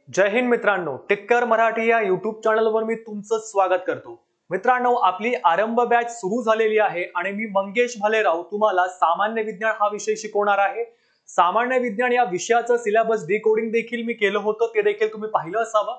जय हिंद मित्रांनो, टिक्कर मराठी या युट्यूब चॅनलवर मी तुमचं स्वागत करतो। मित्रांनो, आपली आरंभ बॅच सुरू झालेली आहे आणि मी मंगेश भालेराव तुम्हाला सामान्य विज्ञान हा विषय शिकवणार आहे। सामान्य विज्ञान या विषयाचं सिलेबस डिकोडिंग देखील मी केलं होतं, ते देखील तुम्ही पाहिलं असावं।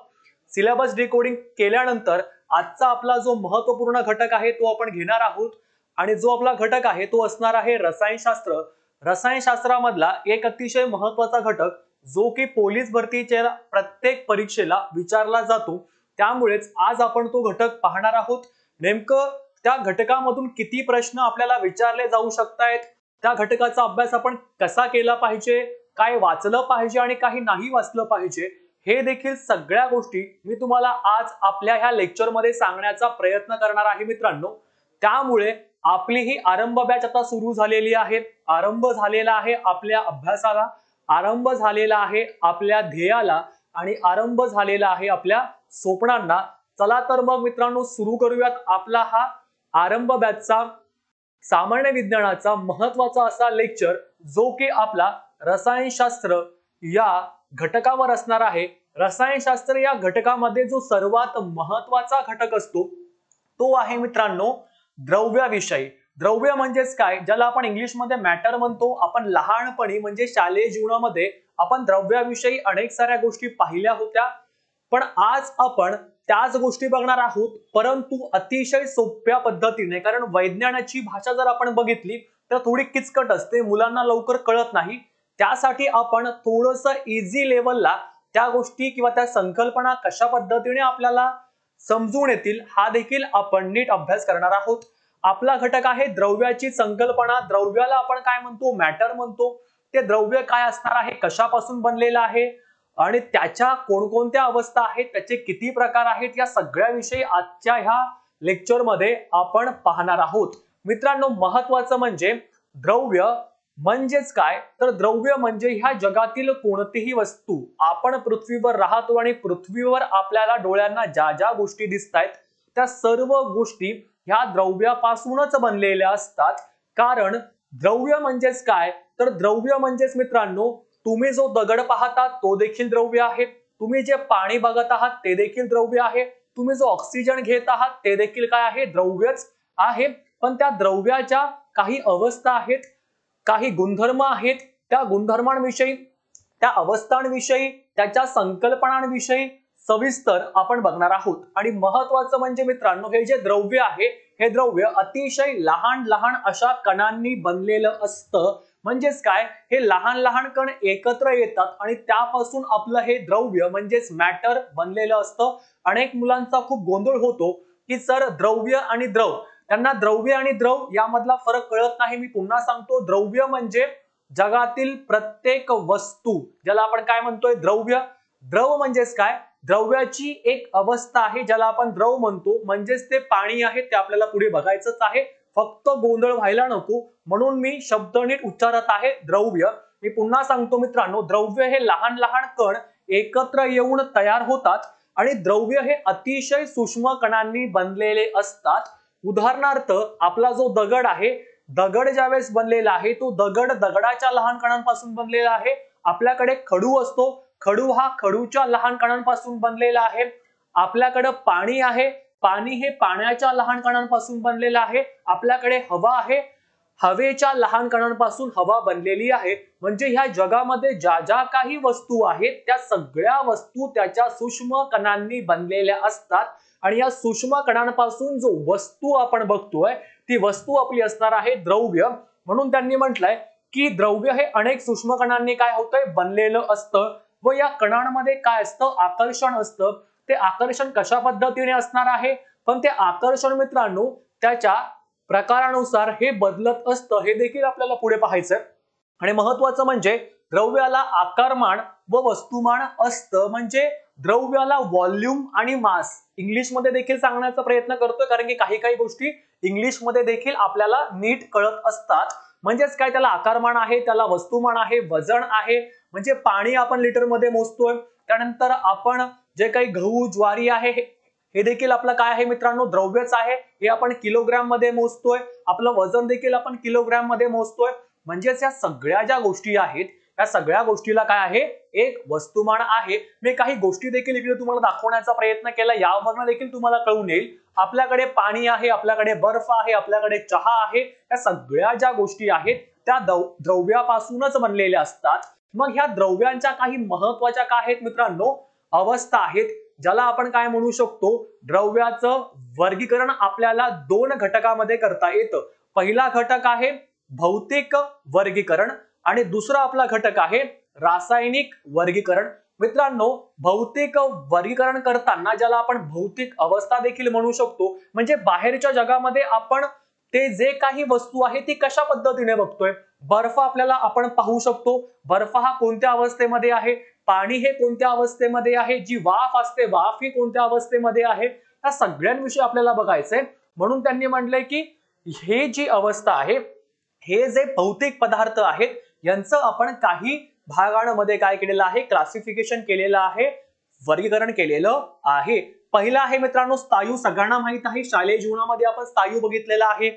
सिलेबस डिकोडिंग केल्यानंतर आजचा आपला जो महत्त्वपूर्ण घटक आहे तो आपण घेणार आहोत आणि जो आपला घटक आहे तो असणार आहे रसायनशास्त्र। रसायनशास्त्रामधला एक अतिशय महत्त्वाचा घटक जो की पोलीस भरतीच्या प्रत्येक परीक्षेला विचारला जातो, त्यामुळेच आज आपण तो घटक पाहणार आहोत। नेमकं त्या घटकामधून किती प्रश्न आपल्याला विचारले जाऊ शकतात, त्या घटकाचा अभ्यास आपण कसा केला पाहिजे, काय वाचलं पाहिजे आणि काही नाही वाचलं पाहिजे, हे देखील सगळ्या गोष्टी मी तुम्हाला आज आपल्या ह्या लेक्चरमध्ये सांगण्याचा प्रयत्न करणार आहे मित्रांनो। त्यामुळे आपली ही आरंभ बॅच आता सुरू झालेली आहे। आरंभ झालेला आहे आपल्या अभ्यासाला, आरंभ झालेला आहे आपल्या ध्येयाला आणि आरंभ झालेला आहे आपल्या स्वप्नांना। चला तर मग मित्रांनो सुरू करूयात आपला हा आरंभ बॅचचा सामान्य विज्ञानाचा महत्त्वाचा असा लेक्चर, जो की आपला रसायनशास्त्र या घटकावर असणार आहे। रसायनशास्त्र या घटकामध्ये जो सर्वात महत्त्वाचा घटक असतो तो आहे मित्रांनो द्रव्याविषयी। द्रव्य म्हणजेच काय, ज्याला आपण इंग्लिश मध्ये मॅटर म्हणतो। आपण लहानपणी म्हणजे शालेय जीवनामध्ये आपण द्रव्याविषयी अनेक साऱ्या गोष्टी पाहिल्या होत्या, पण आज आपण त्याच गोष्टी बघणार आहोत, परंतु अतिशय सोप्या पद्धतीने। कारण वैज्ञानाची भाषा जर आपण बघितली तर थोडी किचकट असते, मुलांना लवकर कळत नाही। त्यासाठी आपण थोडंसं इझी लेवलला त्या गोष्टी किंवा त्या संकल्पना कशा पद्धतीने आपल्याला समजून येतील हा देखील आपण नीट अभ्यास करणार आहोत। आपला घटक आहे द्रव्याची संकल्पना। द्रव्याला आपण काय म्हणतो, मॅटर म्हणतो। ते द्रव्य काय असणार आहे, कशापासून बनलेलं आहे आणि त्याच्या कोणकोणत्या अवस्था आहेत, त्याचे किती प्रकार आहेत, या सगळ्या विषयी आजच्या ह्या लेक्चर मध्ये आपण पाहणार आहोत। मित्रांनो, महत्त्वाचं म्हणजे द्रव्य म्हणजेच काय, तर द्रव्य म्हणजे ह्या जगातील कोणतीही वस्तू, आपण पृथ्वीवर राहतो आणि पृथ्वीवर आपल्याला डोळ्यांना ज्या ज्या गोष्टी दिसतायत त्या सर्व गोष्टी ह्या द्रव्यापासूनच बनलेल्या असतात। कारण द्रव्य म्हणजेच काय, तर द्रव्य म्हणजेच मित्रांनो, तुम्ही जो दगड पाहता तो देखील द्रव्य आहे, तुम्ही जे पाणी बघत आहात ते देखील द्रव्य आहे, तुम्ही जो ऑक्सिजन घेत आहात ते देखील काय आहे, द्रव्यच आहे। पण त्या द्रव्याच्या काही अवस्था आहेत, काही गुणधर्म आहेत, त्या गुणधर्मांविषयी, त्या अवस्थांविषयी, त्याच्या संकल्पनांविषयी सविस्तर आपण बघणार आहोत। आणि महत्त्वाचं म्हणजे मित्रांनो, हे जे द्रव्य आहे हे द्रव्य अतिशय लहान लहान अशा कणांनी बनलेलं असतं। म्हणजेच काय, हे लहान लहान कण एकत्र येतात आणि त्यापासून आपलं हे द्रव्य म्हणजेच मॅटर बनलेलं असतं। अनेक मुलांचा खूप गोंधळ होतो की सर द्रव्य आणि द्रव, त्यांना द्रव्य आणि द्रव यामधला फरक कळत नाही। मी पुन्हा सांगतो, द्रव्य म्हणजे जगातील प्रत्येक वस्तू, ज्याला आपण काय म्हणतोय, द्रव्य। द्रव म्हणजेच काय, द्रव्याची एक अवस्था आहे ज्याला आपण द्रव म्हणतो, म्हणजेच ते पाणी आहे, ते आपल्याला पुढे बघायचंच आहे। फक्त गोंधळ व्हायला नको म्हणून मी शब्द नीट उच्चारत आहे, द्रव्य। मी पुन्हा सांगतो मित्रांनो, द्रव्य हे लहान लहान कण एकत्र येऊन तयार होतात आणि द्रव्य हे अतिशय सूक्ष्म कणांनी बनलेले असतात। उदाहरणार्थ आपला जो दगड आहे, दगड ज्यावेळेस बनलेला आहे तो दगड दगडाच्या लहान कणांपासून बनलेला आहे। आपल्याकडे खडू असतो, खडू हा खडूच्या लहान कणांपासून बनलेला आहे। आपल्याकडे पाणी आहे, पाणी हे पाण्याच्या लहान कणांपासून बनलेलं आहे। आपल्याकडे हवा आहे, हवेच्या लहान कणांपासून हवा बनलेली आहे। म्हणजे ह्या जगामध्ये ज्या ज्या काही वस्तू आहेत त्या सगळ्या वस्तू त्याच्या सूक्ष्म कणांनी बनलेल्या असतात आणि या सूक्ष्म कणांपासून जो वस्तू आपण बघतोय ती वस्तू आपली असणार आहे द्रव्य। म्हणून त्यांनी म्हटलंय की द्रव्य हे अनेक सूक्ष्म कणांनी काय होतंय, बनलेलं असतं व या कणांमध्ये काय असतं, आकर्षण असतं। ते आकर्षण कशा पद्धतीने असणार आहे, पण ते आकर्षण मित्रांनो त्याच्या प्रकारानुसार हे बदलत असतं, हे देखील आपल्याला पुढे पाहायचंय। आणि महत्त्वाचं म्हणजे द्रव्याला आकारमान व वस्तुमान असतं। म्हणजे द्रव्याला व्हॉल्यूम आणि मास इंग्लिश मध्ये देखील सांगण्याचा प्रयत्न करतोय, कारण की काही काही गोष्टी इंग्लिश मध्ये देखील आपल्याला नीट कळत असतात। म्हणजेच काय, त्याला आकारमान आहे, त्याला वस्तुमान आहे, वजन आहे। म्हणजे पाणी आपण लिटर मध्ये मोजतोय, त्यानंतर आपण जे काही गहू ज्वारी आहे हे देखील आपलं काय आहे मित्रांनो, द्रव्यच आहे। हे आपण किलोग्राम मध्ये मोजतोय, आपलं वजन देखील आपण किलोग्राम मध्ये मोजतोय। म्हणजेच या सगळ्या ज्या गोष्टी आहेत या सगळ्या गोष्टीला काय आहे, एक वस्तुमान आहे. मी काही गोष्टी देखील इकडे तुम्हाला दाखवण्याचा प्रयत्न केला, यावरनं देखील तुम्हाला कळून येईल. आपल्याकडे पाणी आहे, आपल्याकडे बर्फ आहे, आपल्याकडे चहा आहे, या सगळ्या ज्या गोष्टी आहेत त्या द्रव्यापासूनच बनलेल्या असतात. मग ह्या द्रव्यांच्या काही महत्वाच्या काय आहेत मित्रांनो, अवस्था आहेत, ज्याला आपण काय म्हणू शकतो, द्रव्याचं वर्गीकरण आपल्याला दोन घटकामध्ये करता येतं. पहिला घटक आहे भौतिक वर्गीकरण आणि दुसरा आपला घटक आहे रासायनिक वर्गीकरण. मित्रांनो, भौतिक वर्गीकरण करताना ज्याला आपण भौतिक अवस्था देखील म्हणू शकतो, म्हणजे बाहेरच्या जगामध्ये आपण ते जे काही वस्तू आहे ती कशा पद्धतीने बघतोय. बर्फ आपल्याला आपण पाहू शकतो, बर्फ हा कोणत्या अवस्थेमध्ये आहे, पाणी हे कोणत्या अवस्थेमध्ये आहे, जी वाफ असते वाफ ही कोणत्या अवस्थेमध्ये आहे, या सगळ्यांविषयी आपल्याला बघायचंय. म्हणून त्यांनी म्हटलंय की हे जी अवस्था आहे, हे जे भौतिक पदार्थ आहेत यांचं आपण काही भागांमध्ये काय केलेलं आहे, क्लासिफिकेशन केलेलं आहे, वर्गीकरण केलेलं आहे. पहिला आहे मित्रांनो स्थायू. सगळ्यांना माहित आहे, शालेय जीवनामध्ये आपण स्थायू बघितलेला आहे,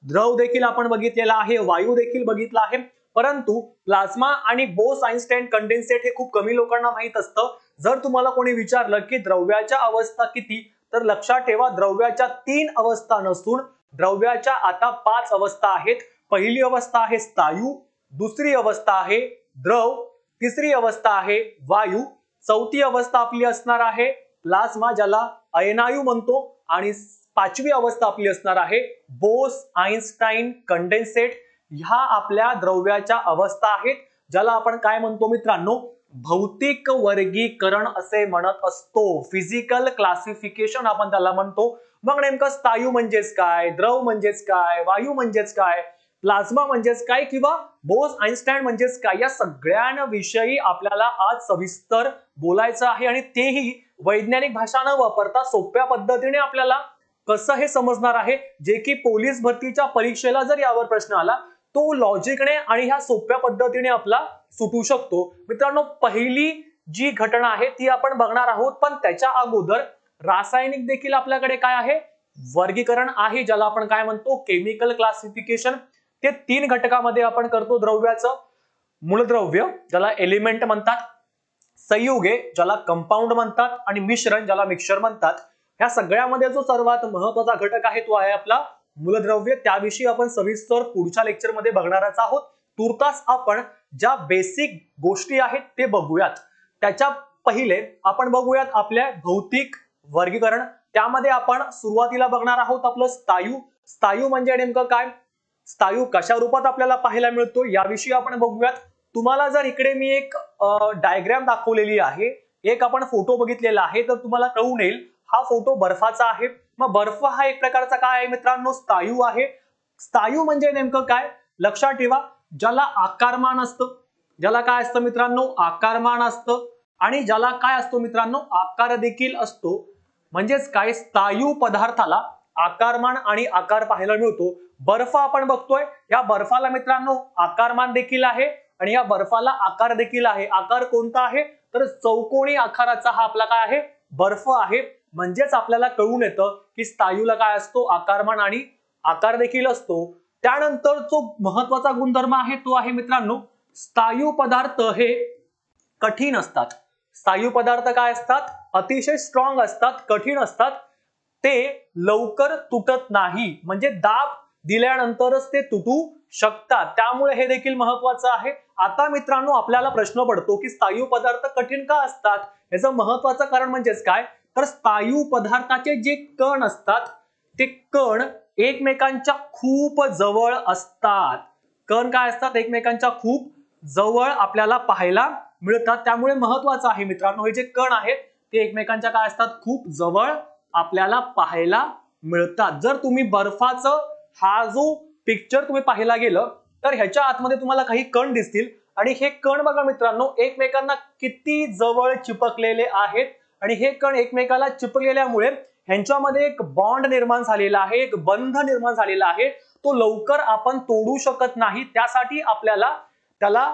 द्रव देखील आपण बघितलेला आहे, वायू देखील बघितला आहे. परंतु प्लाझ्मा आणि बोस-आइन्स्टाईन कंडेन्सेट हे खूप कमी लोकांना माहित असतं. जर तुम्हाला कोणी विचारलं की द्रव्याच्या अवस्था किती, तर लक्षात ठेवा द्रव्याच्या 3 अवस्था नसून द्रव्याच्या आता 5 अवस्था आहेत. पहिली अवस्था आहे स्थायू, दुसरी अवस्था आहे द्रव, तिसरी अवस्था आहे वायू, चौथी अवस्था आपली असणार आहे प्लाझ्मा ज्याला अयनायू म्हणतो, आणि 5वी अवस्था आपली असणार आहे बोस-आइन्स्टाईन कंडेन्सेट. ह्या आपल्या द्रव्याच्या अवस्था आहेत, ज्याला आपण काय म्हणतो मित्रांनो, भौतिक वर्गीकरण असे म्हणत असतो. फिजिकल क्लासिफिकेशन आपण त्याला म्हणतो. मग नेमकं स्थायू म्हणजेच काय, द्रव म्हणजेच काय, वायू म्हणजेच काय, प्लाझ्मा म्हणजेच काय किंवा बोस-आइन्स्टाईन म्हणजेच काय, या सगळ्यांविषयी आपल्याला आज सविस्तर बोलायचं आहे. आणि तेही वैज्ञानिक भाषा न वापरता सोप्या पद्धतीने आपल्याला कसं हे समजणार आहे, जे की पोलीस भरतीच्या परीक्षेला जर यावर प्रश्न आला तो लॉजिकने आणि ह्या सोप्या पद्धतीने आपला सुटू शकतो. मित्रांनो, पहिली जी घटना आहे ती आपण बघणार आहोत, पण त्याच्या अगोदर रासायनिक देखील आपल्याकडे काय आहे, वर्गीकरण आहे, ज्याला आपण काय म्हणतो, केमिकल क्लासिफिकेशन. ते 3 घटकामध्ये आपण करतो द्रव्याचं. मूलद्रव्य ज्याला एलिमेंट म्हणतात, संयुगे ज्याला कंपाऊंड म्हणतात, आणि मिश्रण ज्याला मिक्सचर म्हणतात. ह्या सगळ्यामध्ये जो सर्वात महत्वाचा घटक आहे तो आहे आपला मूलद्रव्य. त्याविषयी आपण सविस्तर पुढच्या लेक्चर मध्ये बघणारच आहोत. तुर्तास आपण ज्या बेसिक गोष्टी आहेत ते बघूयात. त्याच्या पहिले आपण बघूयात आपल्या भौतिक वर्गीकरण. त्यामध्ये आपण सुरुवातीला बघणार आहोत आपलं स्थायू. स्थायू म्हणजे नेमकं काय, स्थायू कशा रूपात आपल्याला पाहायला मिळतो याविषयी आपण बघूयात. तुम्हाला जर इकडे मी एक डायग्राम दाखवलेली आहे, एक आपण फोटो बघितलेला आहे, तर तुम्हाला कळून येईल हा फोटो बर्फाचा आहे. मग बर्फ हा एक प्रकारचा काय आहे मित्रांनो, स्थायू आहे. स्थायू म्हणजे नेमकं काय, लक्षात ठेवा, ज्याला आकारमान असतं, ज्याला काय असतं मित्रांनो, आकारमान असतं, आणि ज्याला काय असतो मित्रांनो, आकार देखील असतो. म्हणजेच काय, स्थायू पदार्थाला आकारमान आणि आकार पाहायला मिळतो. बर्फ आपण बघतोय, या बर्फाला मित्रांनो आकारमान देखील आहे आणि या बर्फाला आकार देखील आहे. आकार कोणता आहे, तर चौकोनी आकाराचा हा आपला काय आहे, बर्फ आहे. म्हणजेच आपल्याला कळून येतं की स्थायूला काय असतो, आकारमान आणि आकार देखील असतो. त्यानंतर जो महत्वाचा गुणधर्म आहे तो आहे मित्रांनो, स्थायू पदार्थ हे कठीण असतात. स्थायू पदार्थ काय असतात, अतिशय स्ट्रॉंग असतात, कठीण असतात. ते लवकर तुटत नाही, म्हणजे दाब दिल्यानंतरच ते तुटू शकतात. त्यामुळे हे देखील महत्वाचं आहे. आता मित्रांनो आपल्याला प्रश्न पडतो की स्थायू पदार्थ कठीण का असतात, याचं महत्वाचं कारण म्हणजेच काय, तर स्थायू पदार्थाचे जे कण असतात ते कण एकमेकांच्या खूप जवळ असतात. कण काय असतात, एकमेकांच्या खूप जवळ आपल्याला पाहायला मिळतात. त्यामुळे महत्वाचं आहे मित्रांनो, हे जे कण आहेत ते एकमेकांच्या काय असतात, खूप जवळ आपल्याला पाहायला मिळतात. जर तुम्ही बर्फाचं हा जो पिक्चर तुम्ही पाहायला गेलं तर ह्याच्या आतमध्ये तुम्हाला काही कण दिसतील, आणि हे कण बघा मित्रांनो एकमेकांना किती जवळ चिपकलेले आहेत, आणि हे कण एकमेकाला चिपकलेल्यामुळे ह्यांच्यामध्ये एक बॉन्ड निर्माण झालेला आहे, एक बंध निर्माण झालेला आहे. तो लवकर आपण तोडू शकत नाही. त्यासाठी आपल्याला त्याला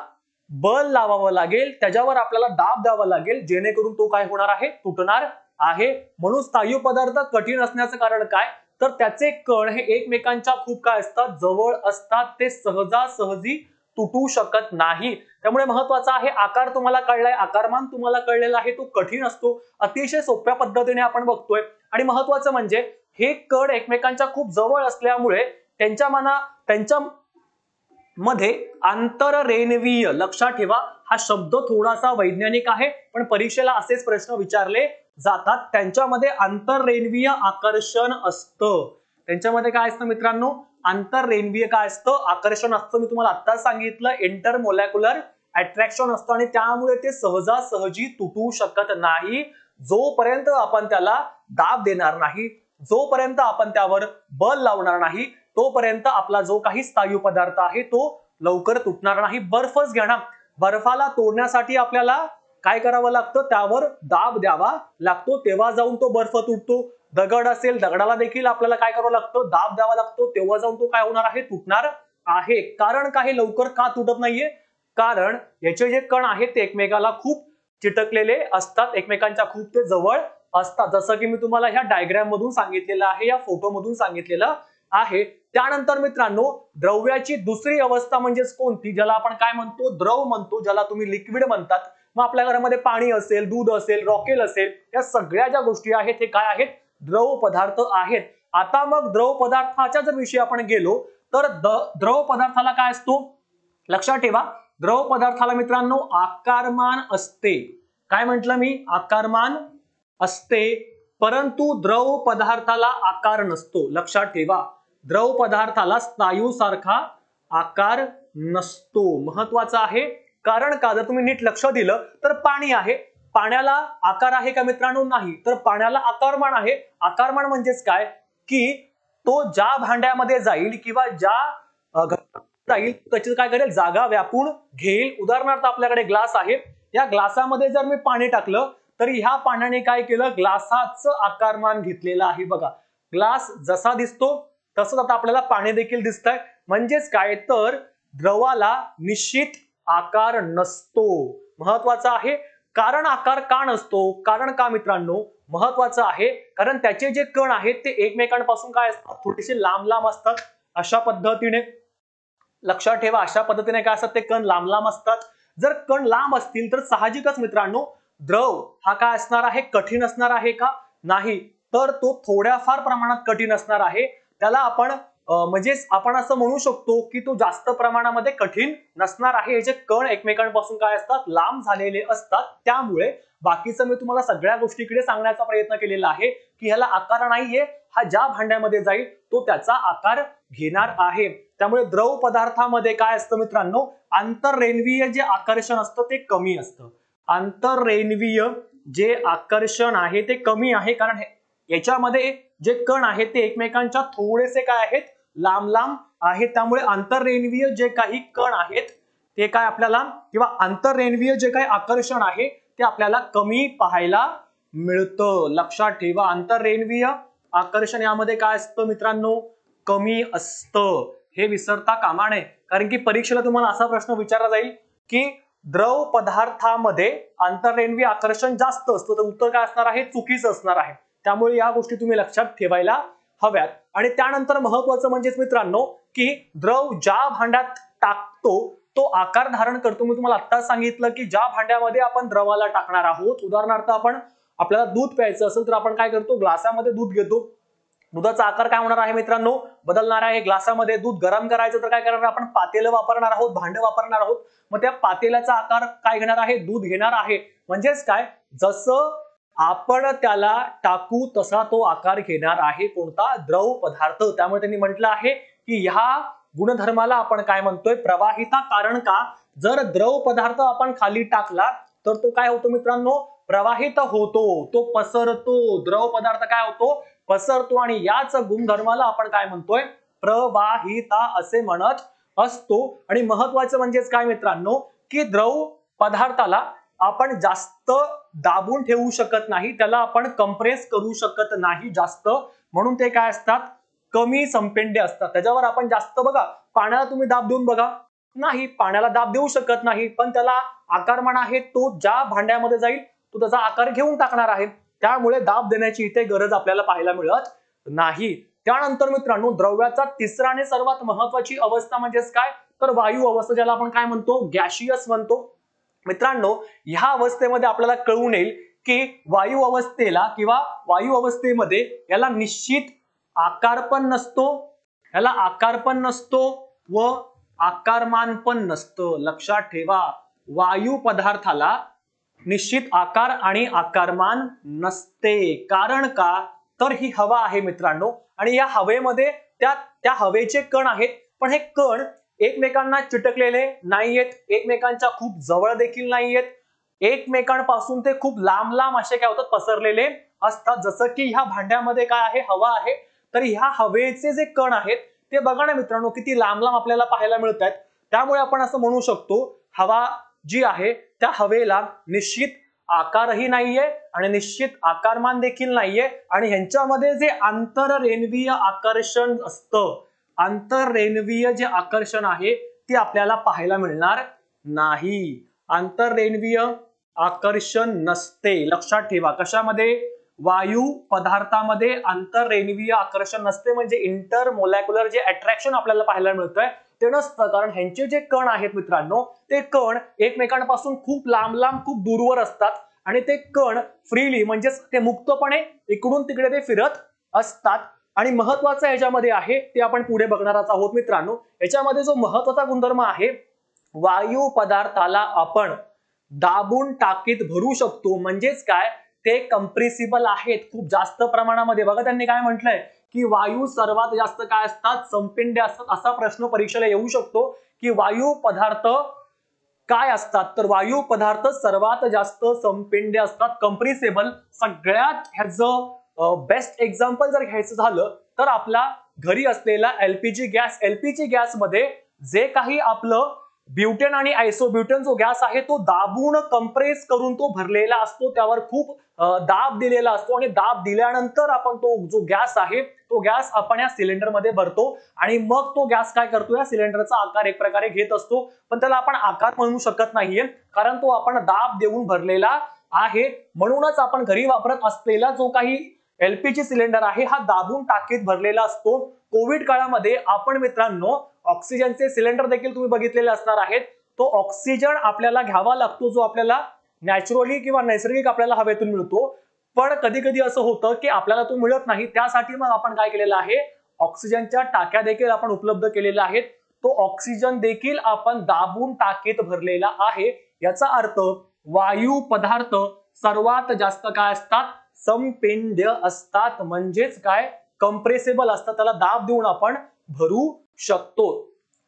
बल लावावं लागेल, त्याच्यावर आपल्याला दाब द्यावा लागेल, जेणेकरून तो काय होणार आहे, तुटणार आहे. म्हणून स्थायू पदार्थ कठीण असण्याचं कारण काय, तर त्याचे कण हे एकमेकांच्या खूप काय असतात, जवळ असतात. ते सहजासहजी तुटू शकत नाही। त्यामुळे महत्वाचा आहे आकार तुम्हाला कळलाय, आकारमान तुम्हाला कळलेला आहे, तो कठीण असतो, अतिशय सोप्या पद्धतीने आपण बघतोय। आणि महत्वाचं म्हणजे हे कण एकमेकांच्या खूप जवळ असल्यामुळे त्यांच्या मध्ये आंतररेणवीय, लक्षात ठेवा हा शब्द थोडासा वैज्ञानिक आहे पण परीक्षेला असेच प्रश्न विचारले जातात। त्यांच्यामध्ये आंतररेणवीय आकर्षण असतं। त्यांच्यामध्ये काय असतं मित्रांनो, आंतररेणवीय काय असतं, आकर्षण असतं। मी तुम्हाला आत्ताच सांगितलं इंटरमोलेक्युलर अट्रॅक्शन असतं आणि त्यामुळे ते सहजासहजी तुटू शकत नाही जोपर्यंत आपण त्याला दाब देणार नाही, जोपर्यंत आपण त्यावर बल लावणार नाही, तोपर्यंत आपला जो काही स्थायू पदार्थ आहे तो लवकर तुटणार नाही। बर्फच घ्या ना, बर्फाला तोडण्यासाठी आपल्याला काय करावं लागतं, त्यावर दाब द्यावा लागतो तेव्हा जाऊन तो बर्फ तुटतो। दगड असेल, दगडाला देखील आपल्याला काय करावं लागतं, दाब द्यावा लागतो तेव्हा जाऊन तो काय होणार आहे, तुटणार आहे। कारण काही लवकर का तुटत नाहीये, कारण याचे जे कण आहेत ते एकमेकाला खूप चिटकलेले असतात, एकमेकांच्या खूप ते जवळ असतात, जसं की मी तुम्हाला ह्या डायग्राम मधून सांगितलेलं आहे, या फोटो मधून सांगितलेलं आहे। त्यानंतर मित्रांनो द्रव्याची दुसरी अवस्था म्हणजे कोणती, ज्याला आपण काय म्हणतो, द्रव म्हणतो, ज्याला तुम्ही लिक्विड म्हणतात। मग आपल्या घरामध्ये पाणी असेल, दूध असेल, रॉकेल असेल, या सगळ्या ज्या गोष्टी आहेत हे काय आहेत, द्रव पदार्थ आहेत। आता मग द्रव पदार्थाच्या जर विषयी आपण गेलो तर द्रव पदार्थाला काय असतो, लक्षात ठेवा, द्रव पदार्थाला मित्रांनो आकारमान असते। काय म्हटलं मी, आकारमान असते, परंतु द्रव पदार्थाला आकार नसतो। लक्षात ठेवा, द्रव पदार्थाला स्नायू सारखा आकार नसतो, महत्वाचा आहे। कारण का, जर तुम्ही नीट लक्ष दिलं तर पाणी आहे, पाण्याला आकार आहे का मित्रांनो, नाही, तर पाण्याला आकारमान आहे। आकारमान म्हणजेच काय की तो ज्या भांड्यामध्ये जाईल किंवा ज्या जाईल त्याची काय करेल, जागा व्यापून घेईल। उदाहरणार्थ आपल्याकडे ग्लास आहे, या ग्लासामध्ये जर मी पाणी टाकलं तर ह्या पाण्याने काय केलं, ग्लासाचं आकारमान घेतलेलं आहे। बघा ग्लास जसा दिसतो तसंच आता आपल्याला पाणी देखील दिसतंय। म्हणजेच काय तर द्रवाला निश्चित आकार नसतो, महत्वाचा आहे। कारण आकार का नसतो, कारण का मित्रांनो महत्वाचं आहे, कारण त्याचे जे कण आहेत ते एकमेकांपासून काय असतात, थोडेसे लांब लांब असतात। अशा पद्धतीने लक्षात ठेवा, अशा पद्धतीने काय असतात, ते कण लांब लांब असतात। जर कण लांब असतील तर साहजिकच मित्रांनो द्रव हा काय असणार आहे, कठीण असणार आहे का, नाही, तर तो थोड्याफार प्रमाणात कठीण असणार आहे। त्याला आपण म्हणजेच आपण असं म्हणू शकतो की तो जास्त प्रमाणामध्ये कठीण नसणार आहे। याचे कण एकमेकांपासून काय असतात, लांब झालेले असतात। त्यामुळे बाकीचं मी तुम्हाला सगळ्या गोष्टीकडे सांगण्याचा प्रयत्न केलेला आहे की ह्याला आकार नाहीये, हा ज्या भांड्यामध्ये जाईल तो त्याचा आकार घेणार आहे। त्यामुळे द्रव पदार्थामध्ये काय असतं मित्रांनो, आंतररेणवीय जे आकर्षण असतं ते कमी असतं। आंतररेणवीय जे आकर्षण आहे ते कमी आहे, कारण याच्यामध्ये जे कण आहेत ते एकमेकांच्या थोडेसे काय आहेत, लांब लांब आहेत। त्यामुळे आंतररेणवीय जे काही कण आहेत ते काय आपल्याला, किंवा आंतररेणवीय जे काही आकर्षण आहे ते आपल्याला कमी पाहायला मिळतं। लक्षात ठेवा, आंतररेणवीय आकर्षण यामध्ये काय असतं मित्रांनो, कमी असतं, हे विसरता कामा नये। कारण की परीक्षेला तुम्हाला असा प्रश्न विचारला जाईल की द्रव पदार्थामध्ये आंतररेणवीय आकर्षण जास्त असतं, तर उत्तर काय असणार आहे, चुकीचं असणार आहे। त्यामुळे या गोष्टी तुम्ही लक्षात ठेवायला हव्यात। आणि त्यानंतर महत्वाचं म्हणजेच मित्रांनो की द्रव ज्या भांड्यात टाकतो तो आकार धारण करतो। मी तुम्हाला आत्ताच सांगितलं की ज्या भांड्यामध्ये आपण द्रवाला टाकणार आहोत, उदाहरणार्थ आपल्याला दूध प्यायचं असेल तर आपण काय करतो, ग्लासामध्ये दूध घेतो, दुधाचा आकार काय होणार आहे मित्रांनो, बदलणार आहे। ग्लासामध्ये दूध गरम करायचं तर काय करणार, आपण पातेलं वापरणार आहोत, भांडं वापरणार आहोत, मग त्या पातेल्याचा आकार काय घेणार आहे, दूध घेणार आहे। म्हणजेच काय, जसं आपण त्याला टाकू तसा तो आकार घेणार आहे, कोणता, द्रव पदार्थ। त्यामुळे त्यांनी म्हटलं आहे की ह्या गुणधर्माला आपण काय म्हणतोय, प्रवाहिता। कारण का, जर द्रव पदार्थ आपण खाली टाकला तर तो काय होतो मित्रांनो, प्रवाहित होतो, तो पसरतो। द्रव पदार्थ काय होतो, पसरतो, आणि याच गुणधर्माला आपण काय म्हणतोय, प्रवाहिता असे म्हणत असतो। आणि महत्वाचं म्हणजेच काय मित्रांनो की द्रव पदार्थाला आपण जास्त दाबून ठेवू शकत नाही, त्याला आपण कंप्रेस करू शकत नाही जास्त, म्हणून ते काय असतात, कमी संपेंडे असतात। त्याच्यावर आपण जास्त, बघा पाण्याला तुम्ही दाब देऊन बघा, नाही, पाण्याला दाब देऊ शकत नाही, पण त्याला आकारमान आहे, तो ज्या भांड्यामध्ये जाईल तो त्याचा आकार घेऊन टाकणार आहे। त्यामुळे दाब देण्याची इथे गरज आपल्याला पाहायला मिळत नाही। त्यानंतर मित्रांनो द्रव्याचा तिसरा आणि सर्वात महत्वाची अवस्था म्हणजेच काय, तर वायू अवस्था, ज्याला आपण काय म्हणतो, गॅशियस म्हणतो. मित्रांनो, ह्या अवस्थेमध्ये आपल्याला कळून येईल की वायू अवस्थेला किंवा वायू अवस्थेमध्ये याला निश्चित आकार पण नसतो, याला आकार पण नसतो व आकारमान पण नसतं. लक्षात ठेवा, वायू पदार्थाला निश्चित आकार आणि आकारमान नसते. कारण का, तर ही हवा आहे मित्रांनो, आणि या हवेमध्ये त्या हवेचे कण आहेत, पण हे कण एकमेकांना चिटकलेले नाहीयेत, एकमेकांच्या खूप जवळ देखील नाहीयेत, एकमेकांपासून ते खूप लांब लांब असे काय होतात, पसरलेले असतात. जसं की ह्या भांड्यामध्ये काय आहे, हवा आहे, तर ह्या हवेचे जे कण आहेत ते बघा ना मित्रांनो, किती लांब लांब आपल्याला पाहायला मिळत आहेत. त्यामुळे आपण असं म्हणू शकतो, हवा जी आहे त्या हवेला निश्चित आकारही नाहीये आणि निश्चित आकारमान देखील नाहीये, आणि ह्यांच्यामध्ये जे आंतररेणवीय आकर्षण असतं, आंतररेणवीय जे आकर्षण आहे ते आपल्याला पाहायला मिळणार नाही. आंतररेणवीय आकर्षण नसते. लक्षात ठेवा, कशामध्ये, वायू पदार्थामध्ये आंतररेणवीय आकर्षण नसते, म्हणजे इंटरमोलॅक्युलर जे अट्रॅक्शन आपल्याला पाहायला मिळतंय ते नसतं. कारण ह्यांचे जे कण आहेत मित्रांनो, ते कण एकमेकांपासून खूप लांब लांब खूप दूरवर असतात, आणि ते कण फ्रीली म्हणजेच ते मुक्तपणे इकडून तिकडे ते फिरत असतात. आणि महत्वाचं याच्यामध्ये आहे ते आपण पुढे बघणारच आहोत मित्रांनो. याच्यामध्ये जो महत्वाचा गुणधर्म आहे, वायू पदार्थाला आपण दाबून टाकीत भरू शकतो. म्हणजेच काय, ते कंप्रेसिबल आहेत खूप जास्त प्रमाणामध्ये. बघा त्यांनी काय म्हटलंय की वायू सर्वात जास्त काय असतात, संपिंडे असतात. असा प्रश्न परीक्षेला येऊ शकतो की वायू पदार्थ काय असतात, तर वायू पदार्थ सर्वात जास्त संपिंडे असतात, कंप्रेसिबल. सगळ्यात ह्याचं बेस्ट एक्झाम्पल जर घ्यायचं झालं तर आपला घरी असलेला एलपीजी गॅस. एलपीजी गॅस मध्ये जे काही आपलं ब्युटेन आणि आयसोब्युटेन जो गॅस आहे तो दाबून कंप्रेस करून तो भरलेला असतो, त्यावर खूप दाब दिलेला असतो, आणि दाब दिल्यानंतर आपण तो जो गॅस आहे तो गॅस आपण या सिलेंडर मध्ये भरतो, आणि मग तो गॅस काय करतो, या सिलेंडरचा आकार एक प्रकारे घेत असतो. पण त्याला आपण आकार म्हणू शकत नाहीये, कारण तो आपण दाब देऊन भरलेला आहे. म्हणूनच आपण घरी वापरत असलेला जो काही एलपीजी सिलेंडर आहे हा दाबून टाकीत भरलेला असतो. कोविड काळामध्ये आपण मित्रांनो ऑक्सिजनचे सिलेंडर देखील तुम्ही बघितलेले असणार आहेत. तो ऑक्सिजन आपल्याला घ्यावा लागतो, जो आपल्याला नॅचरली किंवा नैसर्गिक आपल्याला हवेतून मिळतो. पण कधी कधी असं होतं की आपल्याला तो मिळत नाही, त्यासाठी मग आपण काय केलेलं आहे, ऑक्सिजनच्या टाक्या देखील आपण उपलब्ध केलेल्या आहेत. तो ऑक्सिजन देखील आपण दाबून टाकीत भरलेला आहे. याचा अर्थ वायू पदार्थ सर्वात जास्त काय असतात, संपिंड्य असतात, म्हणजेच काय, कंप्रेसिबल असतात, त्याला दाब देऊन आपण भरू शकतो.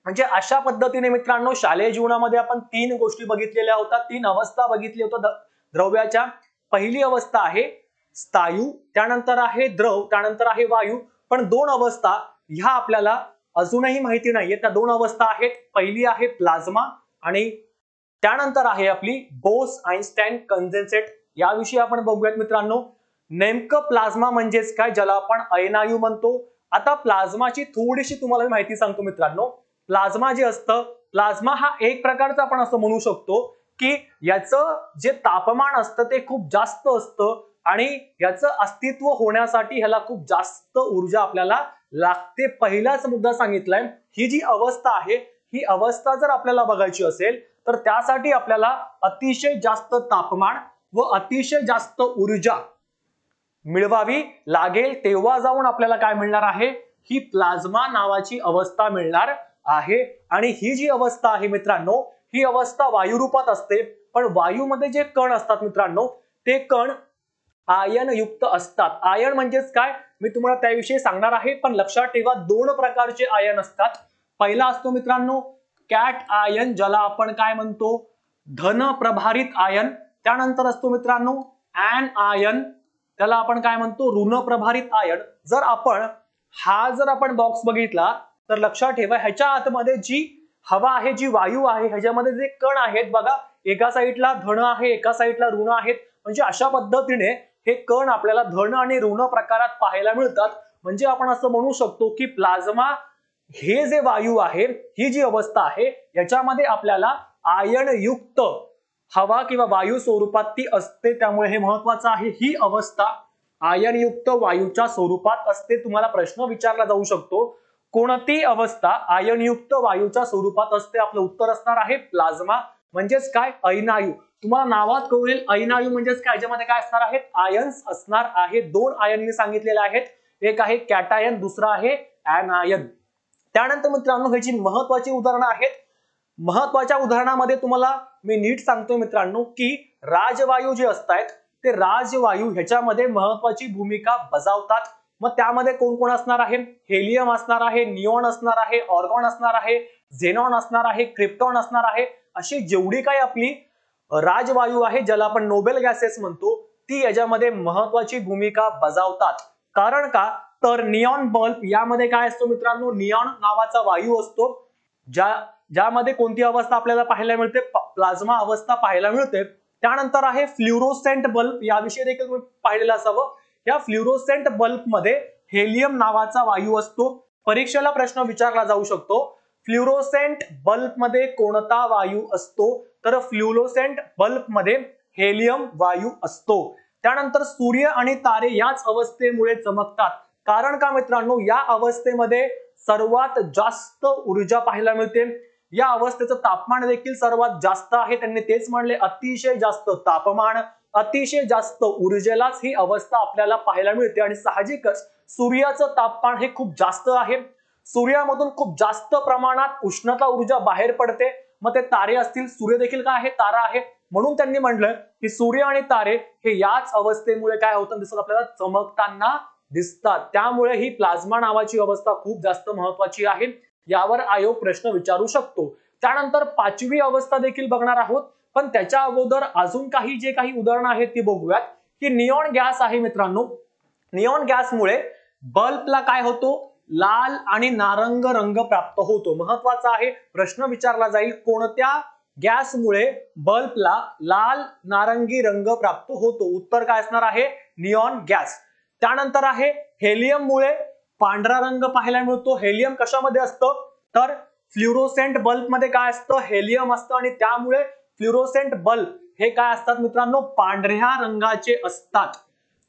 म्हणजे अशा पद्धतीने मित्रांनो शालेय जीवनामध्ये आपण 3 गोष्टी बघितलेल्या होत्या, 3 अवस्था बघितली होत्या द्रव्याच्या. पहिली अवस्था आहे स्थायू, त्यानंतर आहे द्रव, त्यानंतर आहे वायू. पण 2 अवस्था ह्या आपल्याला अजूनही माहिती नाहीये. त्या 2 अवस्था आहेत, पहिली आहे प्लाझ्मा आणि त्यानंतर आहे आपली बोस-आइन्स्टाईन कंडेन्सेट. याविषयी आपण बघूयात मित्रांनो. नेमकं प्लाझ्मा म्हणजेच काय, ज्याला आपण अयनायू म्हणतो. आता प्लाझ्माची थोडीशी तुम्हाला माहिती सांगतो मित्रांनो. प्लाझ्मा जे असतं, प्लाझ्मा हा एक प्रकारचा आपण असं म्हणू शकतो की याचं जे तापमान असतं ते खूप जास्त असतं, आणि याचं अस्तित्व होण्यासाठी ह्याला खूप जास्त ऊर्जा आपल्याला लागते. पहिलाच मुद्दा सांगितलाय, ही जी अवस्था आहे ही अवस्था जर आपल्याला बघायची असेल तर त्यासाठी आपल्याला अतिशय जास्त तापमान व अतिशय जास्त ऊर्जा मिळवावी लागेल, तेव्हा जाऊन आपल्याला काय मिळणार आहे, ही प्लाझ्मा नावाची अवस्था मिळणार आहे. आणि ही जी अवस्था आहे मित्रांनो, ही अवस्था वायू रूपात असते. पण वायूमध्ये जे कण असतात मित्रांनो, ते कण आयन युक्त असतात. आयन म्हणजेच काय, मी तुम्हाला त्याविषयी सांगणार आहे, पण लक्षात ठेवा 2 प्रकारचे आयन असतात. पहिला असतो मित्रांनो कॅट आयन, ज्याला आपण काय म्हणतो, धन प्रभारित आयन. त्यानंतर असतो मित्रांनो ऍन आयन, त्याला आपण काय म्हणतो, ऋण प्रभारित आयन. जर आपण बॉक्स बघितला तर लक्षात ठेवा, ह्याच्या आतमध्ये जी हवा आहे, जी वायू आहे, ह्याच्यामध्ये जे कण आहेत बघा, एका साईडला धन आहे, एका साईडला ऋण आहेत. म्हणजे अशा पद्धतीने हे कण आपल्याला धन आणि ऋण प्रकारात पाहायला मिळतात. म्हणजे आपण असं म्हणू शकतो की प्लाझ्मा हे जे वायू आहे, ही जी अवस्था आहे, याच्यामध्ये आपल्याला आयन युक्त हवा किंवा वायू स्वरूपात ती असते. त्यामुळे हे महत्वाचं आहे, ही अवस्था आयन युक्त वायूच्या स्वरूपात असते. तुम्हाला प्रश्न विचारला जाऊ शकतो, कोणती अवस्था आयनयुक्त वायूच्या स्वरूपात असते? आपलं उत्तर असणार आहे प्लाझ्मा, म्हणजेच काय ऐनायू. तुम्हाला नावात कळेल ऐनायू म्हणजेच काय, याच्यामध्ये काय असणार आहेत? आयन्स असणार आहे. 2 आयन मी सांगितलेले आहेत, एक आहे कॅटायन, दुसरा आहे ऍनायन. त्यानंतर मित्रांनो ह्याची महत्वाची उदाहरणं आहेत. महत्वाच्या उदाहरणामध्ये तुम्हाला मी नीट सांगतोय मित्रांनो की राजवायू जे असतात ते राजवायू ह्याच्यामध्ये महत्वाची भूमिका बजावतात. मग त्यामध्ये कोण कोण असणार आहे? हेलियम असणार आहे, निऑन असणार आहे, ऑर्गॉन असणार आहे, झेनॉन असणार आहे, क्रिप्टॉन असणार आहे. अशी जेवढी काही आपली राजवायू आहे ज्याला आपण नोबेल गॅसेस म्हणतो ती याच्यामध्ये महत्वाची भूमिका बजावतात. कारण का? तर निऑन बल्ब यामध्ये काय असतो मित्रांनो? निऑन नावाचा वायू असतो, ज्यामध्ये कोणती अवस्था आपल्याला पाहायला मिळते? प्लाझ्मा अवस्था पाहायला मिळते. त्यानंतर आहे फ्ल्युरोसेंट बल्ब, याविषयी देखील तुम्ही पाहिलेलं असावं. या फ्ल्युरोसेंट बल्ब मध्ये हेलियम नावाचा वायू असतो. परीक्षेला प्रश्न विचारला जाऊ शकतो, फ्ल्युरोसेंट बल्ब मध्ये कोणता वायू असतो? तर फ्ल्युरोसेंट बल्ब मध्ये हेलियम वायू असतो. त्यानंतर सूर्य आणि तारे याच अवस्थेमुळे चमकतात. कारण का मित्रांनो? या अवस्थेमध्ये सर्वात जास्त ऊर्जा पाहायला मिळते. या अवस्थेचं तापमान देखील सर्वात जास्त आहे. त्यांनी तेच म्हणले, अतिशय जास्त तापमान, अतिशय जास्त ऊर्जेलाच ही अवस्था आपल्याला पाहायला मिळते. आणि साहजिकच सूर्याचं तापमान हे खूप जास्त आहे. सूर्यामधून खूप जास्त प्रमाणात उष्णता ऊर्जा बाहेर पडते. मग ते तारे असतील, सूर्य देखील काय आहे? तारा आहे. म्हणून त्यांनी म्हटलं की सूर्य आणि तारे हे याच अवस्थेमुळे काय होतं दिसत आपल्याला? चमकताना दिसतात. त्यामुळे ही प्लाझ्मा नावाची अवस्था खूप जास्त महत्वाची आहे. यावर आयोग प्रश्न विचारू शकतो. त्यानंतर 5वी अवस्था देखील बघणार आहोत, पण त्याच्या अगोदर अजून काही जे काही उदाहरणं आहेत ती बघूयात. की निऑन गॅस आहे मित्रांनो, निऑन गॅसमुळे बल्बला काय होतो? लाल आणि नारंग रंग प्राप्त होतो. महत्वाचा आहे, प्रश्न विचारला जाईल कोणत्या गॅसमुळे बल्बला लाल नारंगी रंग प्राप्त होतो? उत्तर काय असणार आहे? Neon gas. त्यानंतर आहे हेलियममुळे पांढरा रंग पाहायला मिळतो. हेलियम कशामध्ये असतं? तर फ्ल्युरोसेंट बल्ब मध्ये काय असतं? हेलियम असतं. आणि त्यामुळे फ्ल्युरोसेंट बल्ब हे काय असतात मित्रांनो? पांढऱ्या रंगाचे असतात.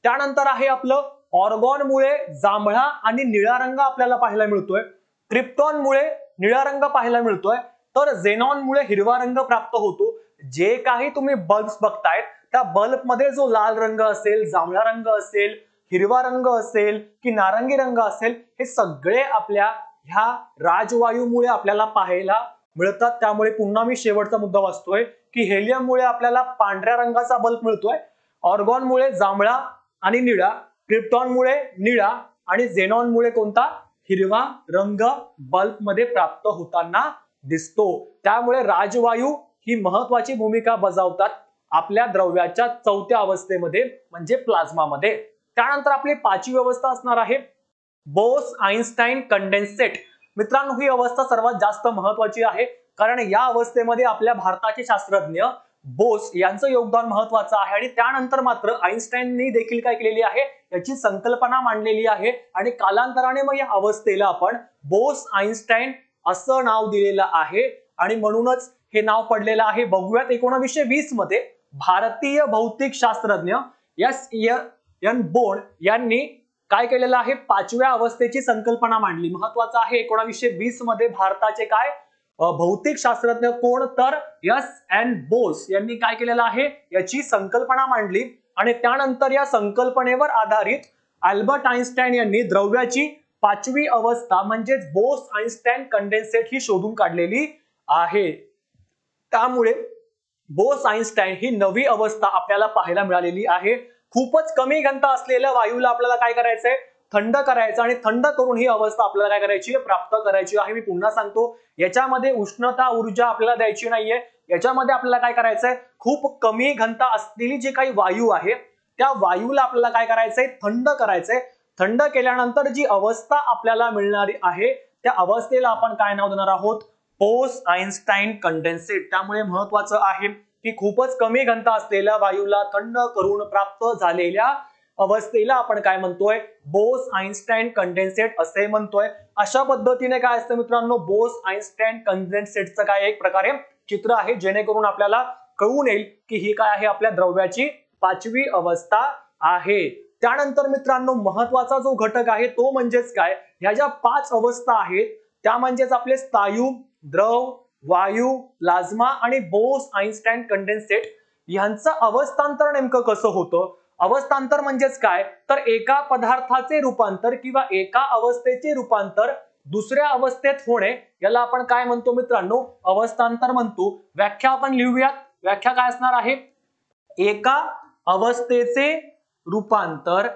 त्यानंतर आहे आपलं ऑर्गॉनमुळे जांभळा आणि निळा रंग आपल्याला पाहायला मिळतोय. क्रिप्टॉनमुळे निळा रंग पाहायला मिळतोय. तर झेनॉनमुळे हिरवा रंग प्राप्त होतो. जे काही तुम्ही बल्ब बघतायत त्या बल्ब मध्ये जो लाल रंग असेल, जांभळा रंग असेल, हिरवा रंग असेल की नारंगी रंग असेल, हे सगळे आपल्या ह्या राजवायूमुळे आपल्याला पाहायला मिळतात. त्यामुळे पुन्हा मी शेवटचा मुद्दा वाचतोय की हेलियममुळे आपल्याला पांढऱ्या रंगाचा बल्ब मिळतोय, ऑर्गॉनमुळे जांभळा आणि निळा, क्रिप्टॉनमुळे निळा आणि झेनॉनमुळे कोणता? हिरवा रंग बल्ब मध्ये प्राप्त होताना दिसतो. त्यामुळे राजवायू ही महत्वाची भूमिका बजावतात आपल्या द्रव्याच्या 4थ्या अवस्थेमध्ये म्हणजे प्लाझ्मामध्ये. त्यानंतर आपली 5वी अवस्था असणार आहे बोस आइन्स्टाईन कंडेन्सेट. मित्रांनो ही अवस्था सर्वात जास्त महत्वाची आहे, कारण या अवस्थेमध्ये आपल्या भारताचे शास्त्रज्ञ बोस यांचं योगदान महत्वाचं आहे. आणि त्यानंतर मात्र आइन्स्टाईननी देखील काय केलेली आहे? याची संकल्पना मांडलेली आहे. आणि कालांतराने मग या अवस्थेला आपण बोस आइन्स्टाईन असं नाव दिलेलं आहे. आणि म्हणूनच हे नाव पडलेलं आहे. बघूयात 1920 मध्ये भारतीय भौतिक शास्त्रज्ञ एन बोर्न यांनी काय केलेलं आहे? 5व्या अवस्थेची संकल्पना मांडली. महत्वाचं आहे 1920 मध्ये भारताचे काय भौतिक शास्त्रज्ञ कोण? तर एन बोस यांनी काय केलेलं आहे? याची संकल्पना मांडली. आणि त्यानंतर या संकल्पनेवर आधारित अल्बर्ट आइन्स्टाईन यांनी द्रव्याची 5वी अवस्था म्हणजेच बोस आइन्स्टाईन कंडेन्सेट ही शोधून काढलेली आहे. त्यामुळे बोस आइन्स्टाईन ही नवी अवस्था आपल्याला पाहायला मिळालेली आहे. खूपच कमी घनता असलेल्या वायूला आपल्याला काय करायचंय? थंड करायचं. आणि थंड करून ही अवस्था आपल्याला काय करायची आहे? प्राप्त करायची आहे. मी पुन्हा सांगतो, याच्यामध्ये उष्णता ऊर्जा आपल्याला द्यायची नाहीये. याच्यामध्ये आपल्याला काय करायचंय? खूप कमी घनता असलेली जी काही वायू आहे त्या वायूला आपल्याला काय करायचंय? थंड करायचंय. थंड केल्यानंतर जी अवस्था आपल्याला मिळणारी आहे त्या अवस्थेला आपण काय नाव देणार आहोत? Bose Einstein condensate. त्यामुळे महत्वाचं आहे की खूपच कमी घनता असलेल्या वायूला थंड करून प्राप्त झालेल्या अवस्थेला आपण काय म्हणतोय? बोस आइन्स्टाईन कंडेन्सेट असे म्हणतोय. अशा पद्धतीने काय असतं मित्रांनो? बोस आइन्स्टाईन कंडेन्सेटचं काय एक प्रकारे चित्र आहे, जेणेकरून आपल्याला कळून येईल की ही काय आहे? आपल्या द्रव्याची 5वी अवस्था आहे. त्यानंतर मित्रांनो महत्वाचा जो घटक आहे तो म्हणजेच काय, ह्या ज्या 5 अवस्था आहेत त्या म्हणजेच आपले स्थायू, द्रव, वायू, प्लाझ्मा आणि बोस आइन्स्टाईन कंडेन्सेट यांचं अवस्थांतर नेमकं कसं होतं. अवस्थांतर म्हणजेच काय, तर एका पदार्थाचे रूपांतर किंवा एका अवस्थेचे रूपांतर दुसऱ्या अवस्थेत होणे याला आपण काय म्हणतो मित्रांनो, अवस्थांतर म्हणतो. व्याख्या आपण लिहूयात. व्याख्या काय असणार आहे, एका अवस्थेचे रूपांतर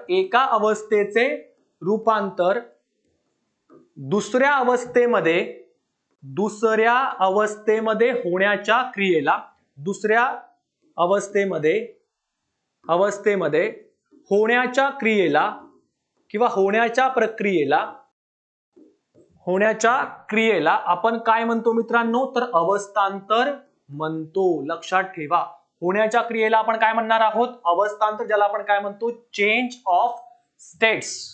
दुसऱ्या अवस्थेमध्ये होण्याच्या क्रियेला किंवा होण्याच्या क्रियेला आपण काय म्हणतो मित्रांनो, तर अवस्थांतर म्हणतो. लक्षात ठेवा, होण्याच्या क्रियेला आपण काय म्हणणार आहोत, अवस्थांतर, ज्याला आपण काय म्हणतो, चेंज ऑफ स्टेट्स.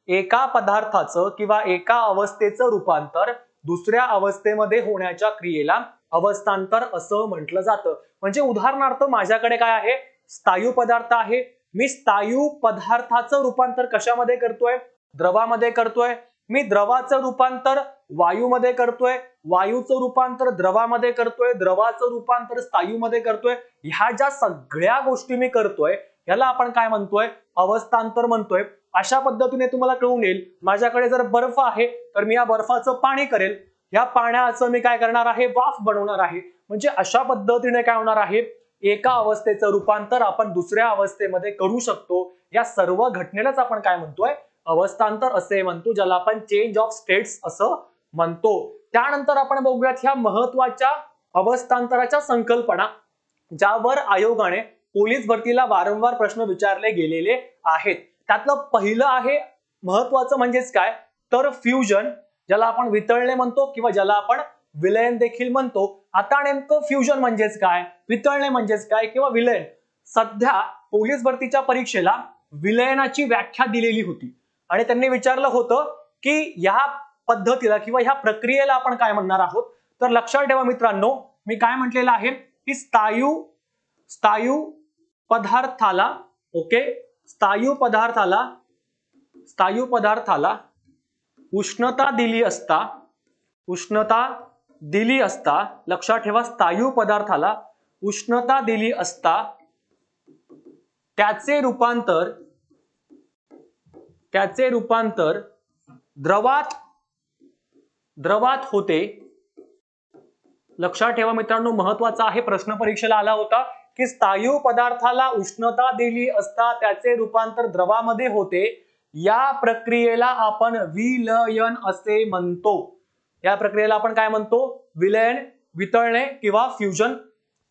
एका पदार्थाचं किंवा एका अवस्थेचं रूपांतर दुसऱ्या अवस्थेमध्ये होण्याच्या क्रियेला अवस्थांतर असं म्हटलं जातं. म्हणजे उदाहरणार्थ माझ्याकडे काय आहे, स्थायू पदार्थ आहे. मी स्थायू पदार्थाचं रूपांतर कशामध्ये करतोय, द्रवामध्ये करतोय. मी द्रवाचं रूपांतर वायूमध्ये करतोय, वायूचं रूपांतर द्रवामध्ये करतोय, द्रवाचं रूपांतर स्थायूमध्ये करतोय. ह्या ज्या सगळ्या गोष्टी मी करतोय याला आपण काय म्हणतोय, अवस्थांतर म्हणतोय. अशा पद्धतीने तुम्हाला कळून येईल, माझ्याकडे जर बर्फ आहे तर मी या बर्फाचं पाणी करेल, या पाण्याचं मी काय करणार आहे, वाफ बनवणार आहे. म्हणजे अशा पद्धतीने काय होणार आहे, एका अवस्थेचं रूपांतर आपण दुसऱ्या अवस्थेमध्ये करू शकतो. या सर्व घटनेलाच आपण काय म्हणतोय, अवस्थांतर असे म्हणतो, ज्याला आपण चेंज ऑफ स्टेट्स असं म्हणतो. त्यानंतर आपण बघूयात ह्या महत्वाच्या अवस्थांतराच्या संकल्पना, ज्यावर आयोगाने पोलीस भरतीला वारंवार प्रश्न विचारले गेलेले आहेत. त्यातलं पहिलं आहे महत्वाचं म्हणजेच काय, तर फ्युजन, ज्याला आपण वितळणे म्हणतो किंवा ज्याला आपण विलयन देखील म्हणतो. आता नेमकं फ्युजन म्हणजेच काय, वितळणे म्हणजेच काय किंवा विलयन, सध्या पोलीस भरतीच्या परीक्षेला विलयनाची व्याख्या दिलेली होती आणि त्यांनी विचारलं होतं की या पद्धतीला किंवा ह्या प्रक्रियेला आपण काय म्हणणार आहोत. तर लक्षात ठेवा मित्रांनो, मी काय म्हटलेलं आहे की स्थायू पदार्थाला उष्णता दिली असता, लक्षात ठेवा, स्थायू पदार्थाला उष्णता दिली असता त्याचे रूपांतर द्रवात होते. लक्षात ठेवा मित्रांनो, महत्वाचा आहे, प्रश्न परीक्षेला आला होता की स्थायू पदार्थाला उष्णता दिली असता त्याचे रूपांतर द्रवामध्ये होते. या प्रक्रियेला आपण विलयन असे म्हणतो. या प्रक्रियेला आपण काय म्हणतो, विलयन, वितळणे किंवा फ्युजन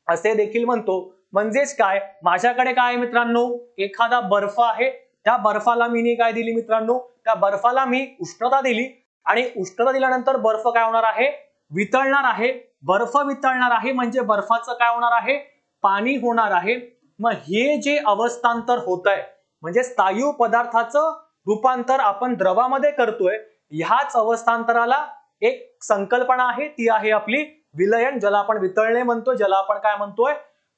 असे देखील म्हणतो. म्हणजेच काय, माझ्याकडे काय आहे मित्रांनो, एखादा बर्फ आहे, त्या बर्फाला मी काय दिली मित्रांनो, त्या बर्फाला मी उष्णता दिली आणि उष्णता दिल्यानंतर बर्फ काय होणार आहे, वितळणार आहे. बर्फ वितळणार आहे म्हणजे बर्फाचं काय होणार आहे, पाणी होणार आहे. मग हे जे अवस्थांतर होत आहे म्हणजे स्थायू पदार्थाचं रूपांतर आपण द्रवामध्ये करतोय, ह्याच अवस्थांतराला एक संकल्पना आहे, ती आहे आपली विलयन, ज्याला आपण वितळणे म्हणतो, ज्याला आपण काय म्हणतोय,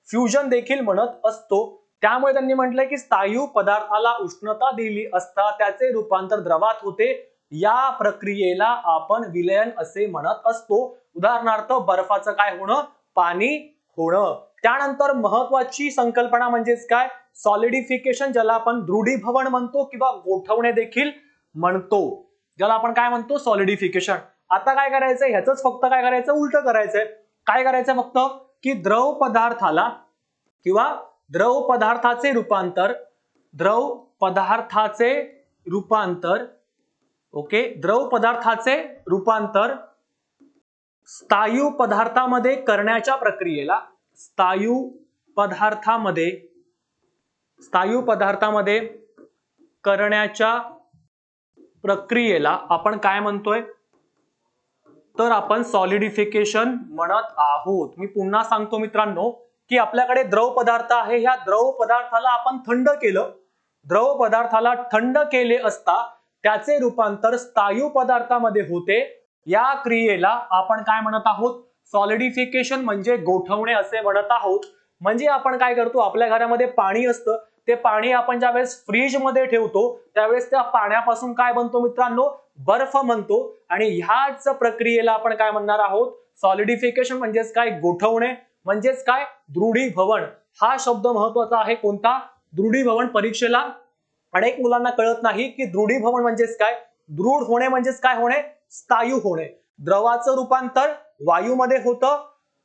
फ्युजन देखील म्हणत असतो. त्यामुळे त्यांनी म्हटलंय की स्थायू पदार्थाला उष्णता दिली असता त्याचे रूपांतर द्रवात होते. या प्रक्रियेला आपण विलयन असे म्हणत असतो. उदाहरणार्थ बर्फाचं काय होणं, पाणी होणं. त्यानंतर महत्वाची संकल्पना म्हणजेच काय, सॉलिडिफिकेशन, ज्याला आपण दृढीभवन म्हणतो किंवा गोठवणे देखील म्हणतो, ज्याला आपण काय म्हणतो, सॉलिडिफिकेशन. आता काय करायचं, ह्याच फक्त काय करायचं, उलट करायचंय. काय करायचं फक्त, की द्रव पदार्थाचे रूपांतर स्थायू पदार्थामध्ये करण्याच्या प्रक्रियेला आपण काय म्हणतोय, तर आपण सॉलिडिफिकेशन म्हणत आहोत. मी पुन्हा सांगतो मित्रांनो की आपल्याकडे द्रव पदार्थ आहे, ह्या द्रव पदार्थाला आपण थंड केलं, द्रव पदार्थाला थंड केले असता त्याचे रूपांतर स्थायू पदार्थामध्ये होते. या क्रियेला आपण काय म्हणत आहोत, सॉलिडिफिकेशन म्हणजे गोठवणे असे म्हणत आहोत. म्हणजे आपण काय करतो, आपल्या घरामध्ये पाणी असतं, ते पाणी आपण ज्यावेळेस फ्रीज मध्ये ठेवतो त्यावेळेस त्या पाण्यापासून काय बनतो मित्रांनो, बर्फ बनतो. आणि ह्याच प्रक्रियेला आपण काय म्हणणार आहोत, सॉलिडिफिकेशन म्हणजेच काय, गोठवणे म्हणजेच काय, दृढीभवन. हा शब्द महत्वाचा आहे. कोणता, दृढीभवन. परीक्षेला अनेक मुलांना कळत नाही की दृढीभवन म्हणजेच काय. दृढ होणे म्हणजेच काय होणे, स्थायू होणे. द्रवाचं रूपांतर वायूमध्ये होतं.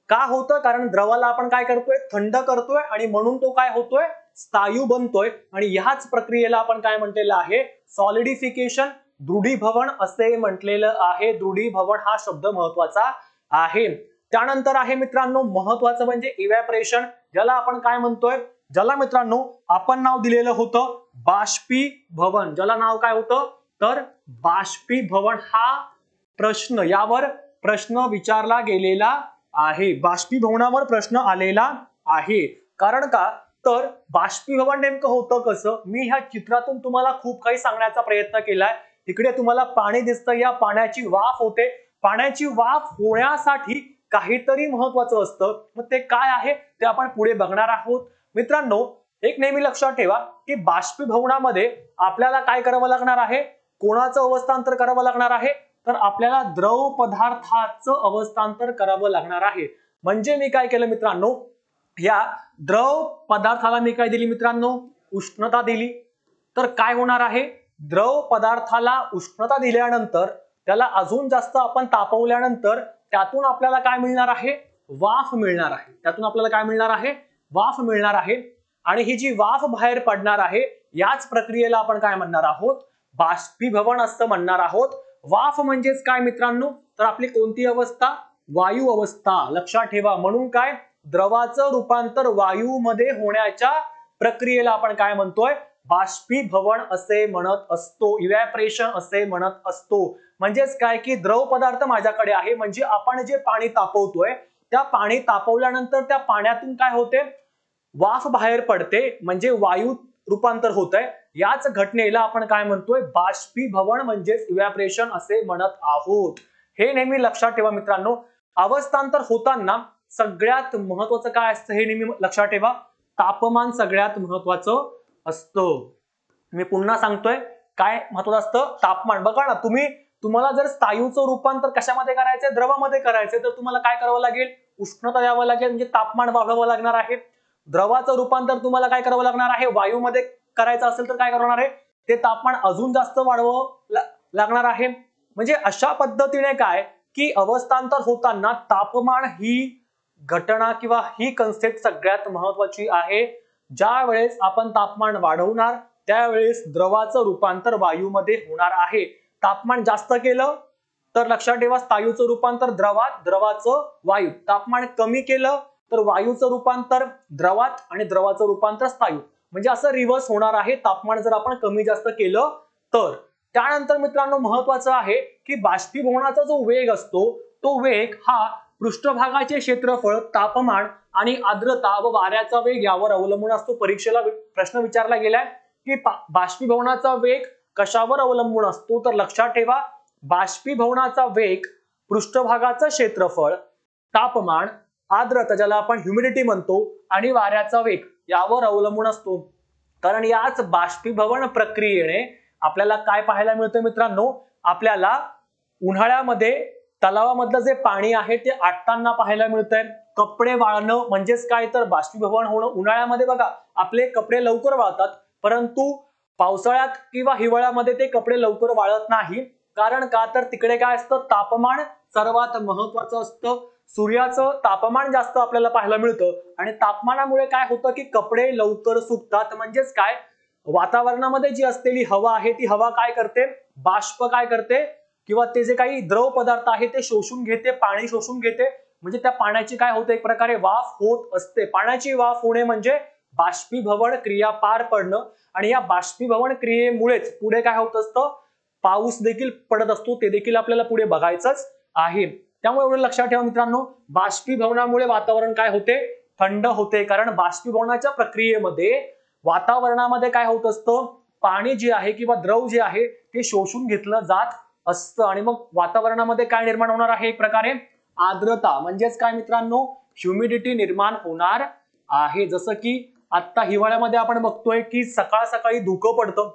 का होतं, कारण द्रवाला आपण काय करतोय, थंड करतोय आणि म्हणून तो काय होतोय, स्थायू बनतोय. आणि ह्याच प्रक्रियेला आपण काय म्हटलेलं आहे, सॉलिडिफिकेशन, दृढीभवन असे म्हटलेलं आहे. दृढीभवन हा शब्द महत्वाचा आहे. त्यानंतर आहे मित्रांनो महत्वाचं म्हणजे इव्हॅपोरेशन, ज्याला आपण काय म्हणतोय, ज्याला मित्रांनो आपण नाव दिलेलं होतं बाष्पीभवन. ज्याला नाव काय होतं, तर बाष्पीभवन. हा प्रश्न, यावर प्रश्न विचारला गेलेला आहे. बाष्पीभवनावर प्रश्न आलेला आहे. कारण का, तर बाष्पीभवन नेमकं होतं कसं, मी ह्या चित्रातून तुम्हाला खूप काही सांगण्याचा प्रयत्न केलाय. तिकडे तुम्हाला पाणी दिसतं, या पाण्याची वाफ होते. पाण्याची वाफ होण्यासाठी काहीतरी महत्वाचं असतं. मग ते काय आहे ते आपण पुढे बघणार आहोत. मित्रांनो एक नेहमी लक्षात ठेवा की बाष्पीभवनामध्ये आपल्याला काय करावं लागणार आहे, कोणाचं अवस्थांतर करावं लागणार आहे, तर आपल्याला द्रव पदार्थाचं अवस्थांतर करावं लागणार आहे. म्हणजे मी काय केलं मित्रांनो, या द्रव पदार्थाला मी काय दिली मित्रांनो, उष्णता दिली. तर काय होणार आहे, द्रव पदार्थाला उष्णता दिल्यानंतर त्याला अजून जास्त आपण तापवल्यानंतर त्यातून आपल्याला काय मिळणार आहे, वाफ मिळणार आहे. त्यातून आपल्याला काय मिळणार आहे, वाफ मिळणार आहे. आणि ही जी वाफ बाहेर पडणार आहे याच प्रक्रियेला आपण काय म्हणणार आहोत, बाष्पीभवन असं म्हणणार आहोत. वाफ म्हणजेच काय मित्रांनो, तर आपली कोणती अवस्था, वायू अवस्था. लक्षात ठेवा. म्हणून काय, द्रवाचं रूपांतर वायूमध्ये होण्याच्या प्रक्रियेला आपण काय म्हणतोय, बाष्पीभवन असे म्हणत असतो, इव्हॅपोरेशन असे म्हणत असतो. म्हणजेच काय की द्रव पदार्थ माझ्याकडे आहे, म्हणजे आपण जे पाणी तापवतोय त्या पाणी तापवल्यानंतर त्या पाण्यातून काय होते, वाफ बाहेर पडते, म्हणजे वायू रूपांतर होत आहे. याच घटनेला आपण काय म्हणतोय, बाष्पीभवन म्हणजेच इव्हॅपोरेशन असे म्हणत आहोत. हे नेहमी लक्षात ठेवा मित्रांनो. अवस्थांतर होताना सगळ्यात महत्वाचं काय असतं हे नेहमी लक्षात ठेवा, तापमान सगळ्यात महत्वाचं असतं. मी पुन्हा सांगतोय, काय महत्वाचं असतं, तापमान. बघा ना, तुम्हाला जर स्थायूचं रूपांतर कशामध्ये करायचंय, द्रवामध्ये करायचंय, तर तुम्हाला काय करावं लागेल, उष्णता द्यावं लागेल, म्हणजे तापमान वाढवावं लागणार आहे. द्रवाचं रूपांतर तुम्हाला काय करावं लागणार आहे, वायूमध्ये करायचं असेल तर काय करणार आहे, ते तापमान अजून जास्त वाढवावं लागणार आहे. म्हणजे अशा पद्धतीने काय की अवस्थांतर होताना तापमान ही घटना किंवा ही कन्सेप्ट सगळ्यात महत्वाची आहे. ज्या वेळेस आपण तापमान वाढवणार त्यावेळेस द्रवाचं रूपांतर वायूमध्ये होणार आहे. तापमान जास्त केलं तर लक्षात ठेवा, स्थायूचं रूपांतर द्रवात, द्रवाचं वायूत. तापमान कमी केलं तर वायूचं रूपांतर द्रवात आणि द्रवाचं रूपांतर स्थायू. म्हणजे असं रिव्हर्स होणार आहे तापमान जर आपण कमी जास्त केलं तर. त्यानंतर मित्रांनो महत्वाचं आहे की बाष्पीभवनाचा जो वेग असतो तो वेग हा पृष्ठभागाचे क्षेत्रफळ, तापमान आणि आर्द्रता व वाऱ्याचा वेग यावर अवलंबून असतो. परीक्षेला प्रश्न विचारला गेलाय की बाष्पीभवनाचा वेग कशावर अवलंबून असतो, तर लक्षात ठेवा, बाष्पीभवनाचा वेग पृष्ठभागाचं क्षेत्रफळ, तापमान, आर्द्रता ज्याला आपण ह्युमिडिटी म्हणतो आणि वाऱ्याचा वेग यावर अवलंबून असतो. कारण याच बाष्पीभवन प्रक्रियेने आपल्याला काय पाहायला मिळतं मित्रांनो, आपल्याला उन्हाळ्यामध्ये तलावामधलं जे पाणी आहे ते आटताना पाहायला मिळतंय. कपडे वाळणं म्हणजेच काय, तर बाष्पीभवन होणं. उन्हाळ्यामध्ये बघा आपले कपडे लवकर वाळतात, परंतु पावसाळ्यात किंवा हिवाळ्यामध्ये ते कपडे लवकर वाळत नाही. कारण का, तर तिकडे काय असतं, तापमान सर्वात महत्वाचं असतं. सूर्याचं तापमान जास्त आपल्याला पाहायला मिळतं आणि तापमानामुळे काय होतं की कपडे लवकर सुकतात. म्हणजेच काय, वातावरणामध्ये जी असलेली हवा आहे ती हवा काय करते, बाष्प काय करते, किंवा ते जे काही द्रव पदार्थ आहे ते शोषून घेते, पाणी शोषून घेते. म्हणजे त्या पाण्याची काय होते, एक प्रकारे वाफ होत असते. पाण्याची वाफ होणे म्हणजे बाष्पीभवन क्रिया पार पडणं. आणि या बाष्पीभवन क्रियेमुळेच पुढे काय होत असतं, पाऊस देखील पडत असतो. ते देखील आपल्याला पुढे बघायचंच आहे. त्यामुळे एवढं लक्षात ठेवा मित्रांनो, बाष्पीभवनामुळे वातावरण काय होते, थंड होते. कारण बाष्पीभवनाच्या प्रक्रियेमध्ये वातावरणामध्ये काय होत असतं, पाणी जे आहे किंवा द्रव जे आहे ते शोषून घेतलं जात असतं. आणि मग वातावरणामध्ये काय निर्माण होणार आहे, एक प्रकारे आर्द्रता म्हणजेच काय मित्रांनो, ह्युमिडिटी निर्माण होणार आहे. जसं की आता हिवाळ्यामध्ये आपण बघतोय की सकाळ सकाळी धुकं पडतं.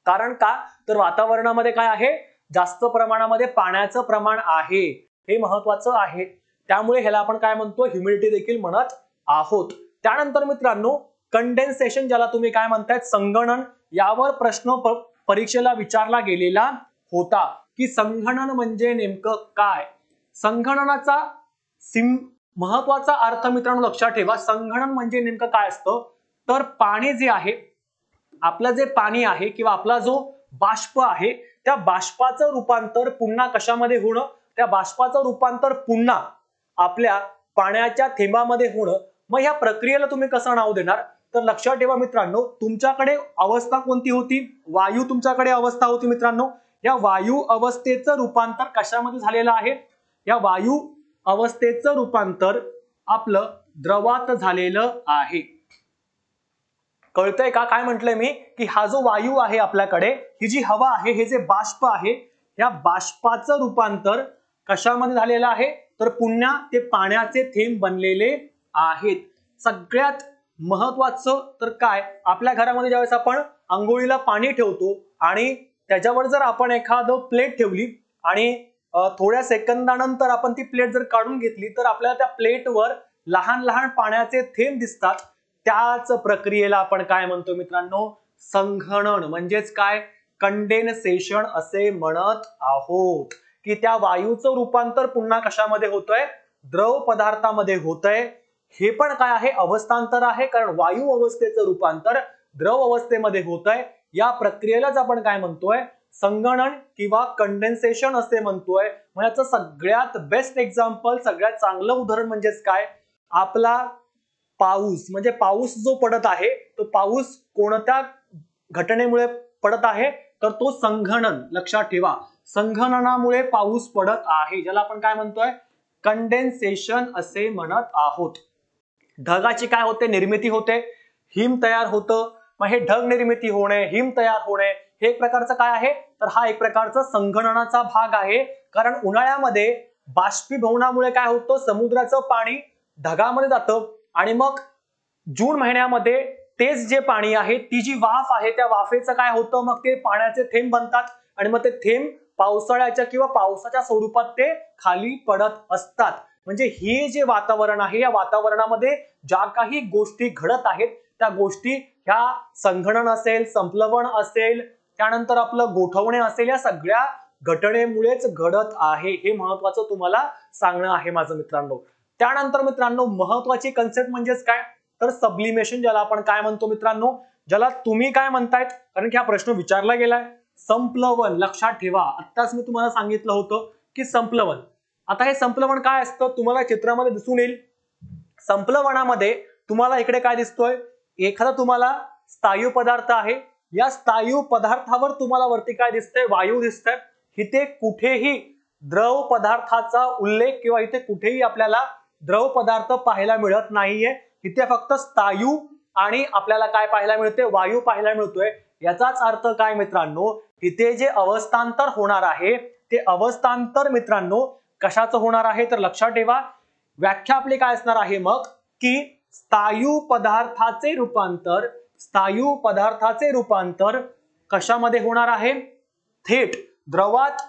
कारण का, तर वातावरणामध्ये काय आहे, जास्त प्रमाणामध्ये पाण्याचं प्रमाण आहे, हे महत्वाचं आहे. त्यामुळे ह्याला आपण काय म्हणतो, ह्युमिडिटी देखील म्हणत आहोत. त्यानंतर मित्रांनो, कंडेन्सेशन, ज्याला तुम्ही काय म्हणताय, संगणन, यावर प्रश्न परीक्षेला विचारला गेलेला होता की संगणन म्हणजे नेमकं काय. संगणनाचा महत्वाचा अर्थ मित्रांनो लक्षात ठेवा. संगणन म्हणजे नेमकं काय असतं, तर पाणी जे आहे, आपलं जे पाणी आहे किंवा आपला जो बाष्प आहे, त्या बाष्पाचं रूपांतर पुन्हा कशामध्ये होणं, त्या बाष्पाचं रूपांतर पुन्हा आपल्या पाण्याच्या थेंबामध्ये होणं. मग ह्या प्रक्रियेला तुम्ही कसं नाव देणार, तर लक्षात ठेवा मित्रांनो, तुमच्याकडे अवस्था कोणती होती, वायू तुमच्याकडे अवस्था होती मित्रांनो. या वायू अवस्थेचं रूपांतर कशामध्ये झालेलं आहे, या वायू अवस्थेचं रूपांतर आपलं द्रवात झालेलं आहे. कळतंय का काय म्हटलंय मी, की हा जो वायू आहे आपल्याकडे, ही जी हवा आहे, हे जे बाष्प आहे, या बाष्पाचं रूपांतर कशामध्ये झालेलं आहे, तर पुन्हा ते पाण्याचे थेंब बनलेले आहेत. सगळ्यात महत्वाचं तर काय, आपल्या घरामध्ये ज्यावेळेस आपण अंघोळीला पाणी ठेवतो आणि त्याच्यावर जर आपण एखादं प्लेट ठेवली आणि थोड्या सेकंदानंतर आपण ती प्लेट जर काढून घेतली, तर आपल्याला त्या प्लेटवर लहान लहान पाण्याचे थेंब दिसतात. त्याच प्रक्रियेला आपण काय म्हणतो मित्रांनो, संघनन म्हणजेच काय, कंडेन्सेशन असे म्हणत आहोत. की त्या वायूचं रूपांतर पुन्हा कशामध्ये होतंय, द्रव पदार्थामध्ये होतंय. हे पण काय आहे, अवस्थांतर आहे, कारण वायू अवस्थेचं रूपांतर द्रव अवस्थेमध्ये होतंय. या प्रक्रियेलाच आपण काय म्हणतोय, संगणन किंवा कंडेन्सेशन असे म्हणतोय. म्हणजे याचं सगळ्यात बेस्ट एक्झाम्पल, सगळ्यात चांगलं उदाहरण म्हणजेच काय, आपला पाऊस. म्हणजे पाऊस जो पडत आहे, तो पाऊस कोणत्या घटनेमुळे पडत आहे, तर तो संघनन. लक्षात ठेवा, संघननामुळे पाऊस पडत आहे, ज्याला आपण काय म्हणतोय, कंडेन्सेशन असे म्हणत आहोत. ढगाची काय होते, निर्मिती होते, हिम तयार होतं. मग हे ढग निर्मिती होणे, हिम तयार होणे, हे एक प्रकारचं काय आहे, तर हा एक प्रकारचा संघननाचा भाग आहे. कारण उन्हाळ्यामध्ये बाष्पीभवनामुळे काय होतं, समुद्राचं पाणी ढगामध्ये जातं आणि मग जून महिन्यामध्ये तेच जे पाणी आहे, ती जी वाफ आहे, त्या वाफेचं काय होतं, मग ते पाण्याचे थेंब बनतात आणि मग ते थेंब पावसाळ्याच्या किंवा पावसाच्या स्वरूपात ते खाली पडत असतात. म्हणजे हे जे वातावरण आहे, या वातावरणामध्ये ज्या काही गोष्टी घडत आहेत, त्या गोष्टी ह्या संघनन असेल, संप्लवन असेल, त्यानंतर आपलं गोठवणे असेल, या सगळ्या घटनेमुळेच घडत आहे. हे महत्वाचं तुम्हाला सांगणं आहे माझं मित्रांनो. त्यानंतर मित्रांनो, महत्वाची कन्सेप्ट म्हणजेच काय, तर सब्लिमेशन, ज्याला आपण काय म्हणतो मित्रांनो, ज्याला तुम्ही काय म्हणतायत, कारण की हा प्रश्न विचारला गेलाय. संप्लवन, लक्षात ठेवा, आत्ताच मी तुम्हाला सांगितलं होतं की संप्लवन. आता हे संप्लवन काय असतं, तुम्हाला चित्रामध्ये दिसून येईल. संप्लवनामध्ये तुम्हाला इकडे काय दिसतोय, एखादा तुम्हाला स्थायू पदार्थ आहे, या स्थायू पदार्थावर तुम्हाला वरती काय दिसतंय, वायू दिसतंय. इथे कुठेही द्रव पदार्थाचा उल्लेख किंवा इथे कुठेही आपल्याला द्रव पदार्थ पाहायला मिळत नाहीये. इथे फक्त स्थायू आणि आपल्याला काय पाहायला मिळते, वायू पाहायला मिळतोय. याचाच अर्थ काय मित्रांनो, इथे जे अवस्थांतर होणार आहे, ते अवस्थांतर मित्रांनो कशाचं होणार आहे, तर लक्षात ठेवा, व्याख्या आपली काय असणार आहे मग, की स्थायू पदार्थाचे रूपांतर कशामध्ये होणार आहे, थेट द्रवात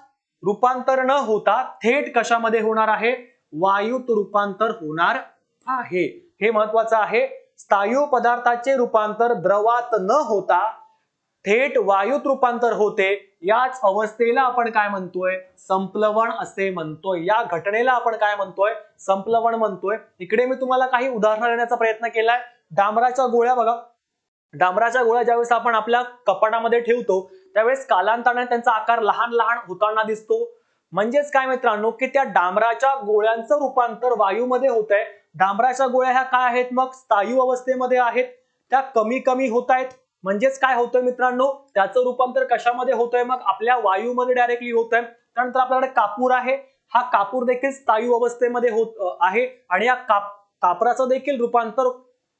रूपांतर न होता थेट कशामध्ये होणार आहे, वायूत रूपांतर होणार आहे. हे महत्वाचं आहे. स्थायू पदार्थाचे रूपांतर द्रवात न होता थेट वायूत रूपांतर होते. याच अवस्थेला आपण काय म्हणतोय, संप्लवन असे म्हणतोय. या घटनेला आपण काय म्हणतोय, संप्लवन म्हणतोय. इकडे मी तुम्हाला काही उदाहरणं देण्याचा प्रयत्न केलाय. डांबराच्या गोळ्या बघा, डांबराच्या गोळ्या ज्यावेळेस आपण आपल्या कपाटामध्ये ठेवतो, त्यावेळेस कालांतराने त्यांचा आकार लहान लहान होताना दिसतो. म्हणजेच काय मित्रांनो, की त्या डांबराच्या गोळ्यांचं रूपांतर वायूमध्ये होतंय. डांबराच्या गोळ्या ह्या काय आहेत, मग स्थायू अवस्थेमध्ये आहेत, त्या कमी कमी होत आहेत. म्हणजेच काय होतंय मित्रांनो, त्याचं रूपांतर कशामध्ये होतंय, मग आपल्या वायूमध्ये डायरेक्टली होतंय. त्यानंतर आपल्याकडे कापूर आहे, हा कापूर देखील स्थायू अवस्थेमध्ये होत आहे आणि या कापराचं देखील रूपांतर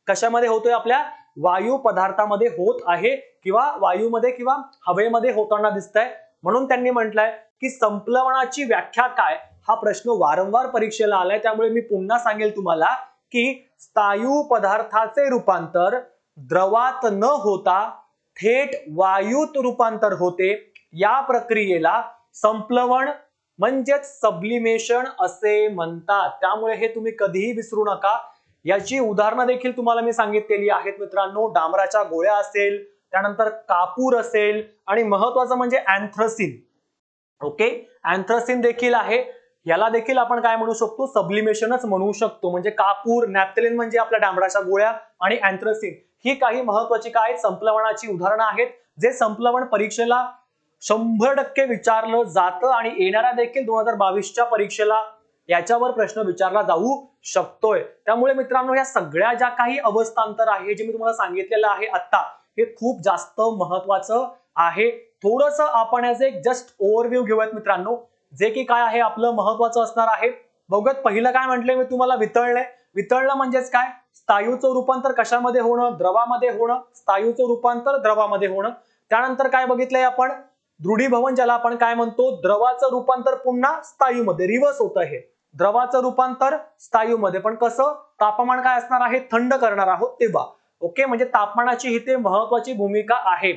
कशामध्ये होतोय, आपल्या वायू पदार्थामध्ये होत आहे किंवा वायूमध्ये किंवा हवेमध्ये होताना दिसतंय. म्हणून त्यांनी म्हटलंय की संप्लवनाची व्याख्या काय, हा प्रश्न वारंवार परीक्षेला आलाय. त्यामुळे मी पुन्हा सांगेल तुम्हाला की स्थायू पदार्थाचे रूपांतर द्रवात न होता थेट वायूत रूपांतर होते, या प्रक्रियेला संप्लवण म्हणजेच सब्लिमेशन असे म्हणतात. त्यामुळे हे तुम्ही कधीही विसरू नका. याची उदाहरणं देखील तुम्हाला मी सांगितलेली आहेत मित्रांनो. डांबराच्या गोळ्या असेल, त्यानंतर कापूर असेल आणि महत्वाचं म्हणजे अँथ्रासिन. ओके, अँथ्रासिन देखील आहे. याला देखील आपण काय म्हणू शकतो, सब्लिमेशनच म्हणू शकतो. म्हणजे कापूर, नॅफ्थलिन म्हणजे आपल्या डांबराच्या गोळ्या आणि अँथ्रासिन ही काही महत्वाची काय संप्लवनाची उदाहरणं आहेत, जे संप्लवण परीक्षेला 100% विचारलं जातं आणि येणाऱ्या देखील 2022च्या परीक्षेला याच्यावर प्रश्न विचारला जाऊ शकतोय. त्यामुळे मित्रांनो या सगळ्या ज्या काही अवस्थांतर आहे जे मी तुम्हाला सांगितलेलं आहे आता, हे खूप जास्त महत्वाचं आहे. थोडस आपण ॲज एक जस्ट ओव्हरव्ह्यू घेऊयात मित्रांनो, जे की काय आहे आपलं महत्वाचं असणार आहे. बघूयात पहिलं काय म्हटलंय मी तुम्हाला, वितळणे. वितळणं म्हणजेच काय, स्थायूचं रूपांतर कशामध्ये होणं, द्रवामध्ये होणं. स्थायूचं रूपांतर द्रवामध्ये होणं. त्यानंतर काय बघितलंय आपण, दृढीभवन, ज्याला आपण काय म्हणतो, द्रवाचं रूपांतर पुन्हा स्थायूमध्ये, रिव्हर्स होतं हे. द्रवाचं रूपांतर स्थायूमध्ये, पण कसं, तापमान काय असणार आहे, थंड करणार आहोत तेव्हा. ओके, म्हणजे तापमानाची इथे महत्वाची भूमिका आहे.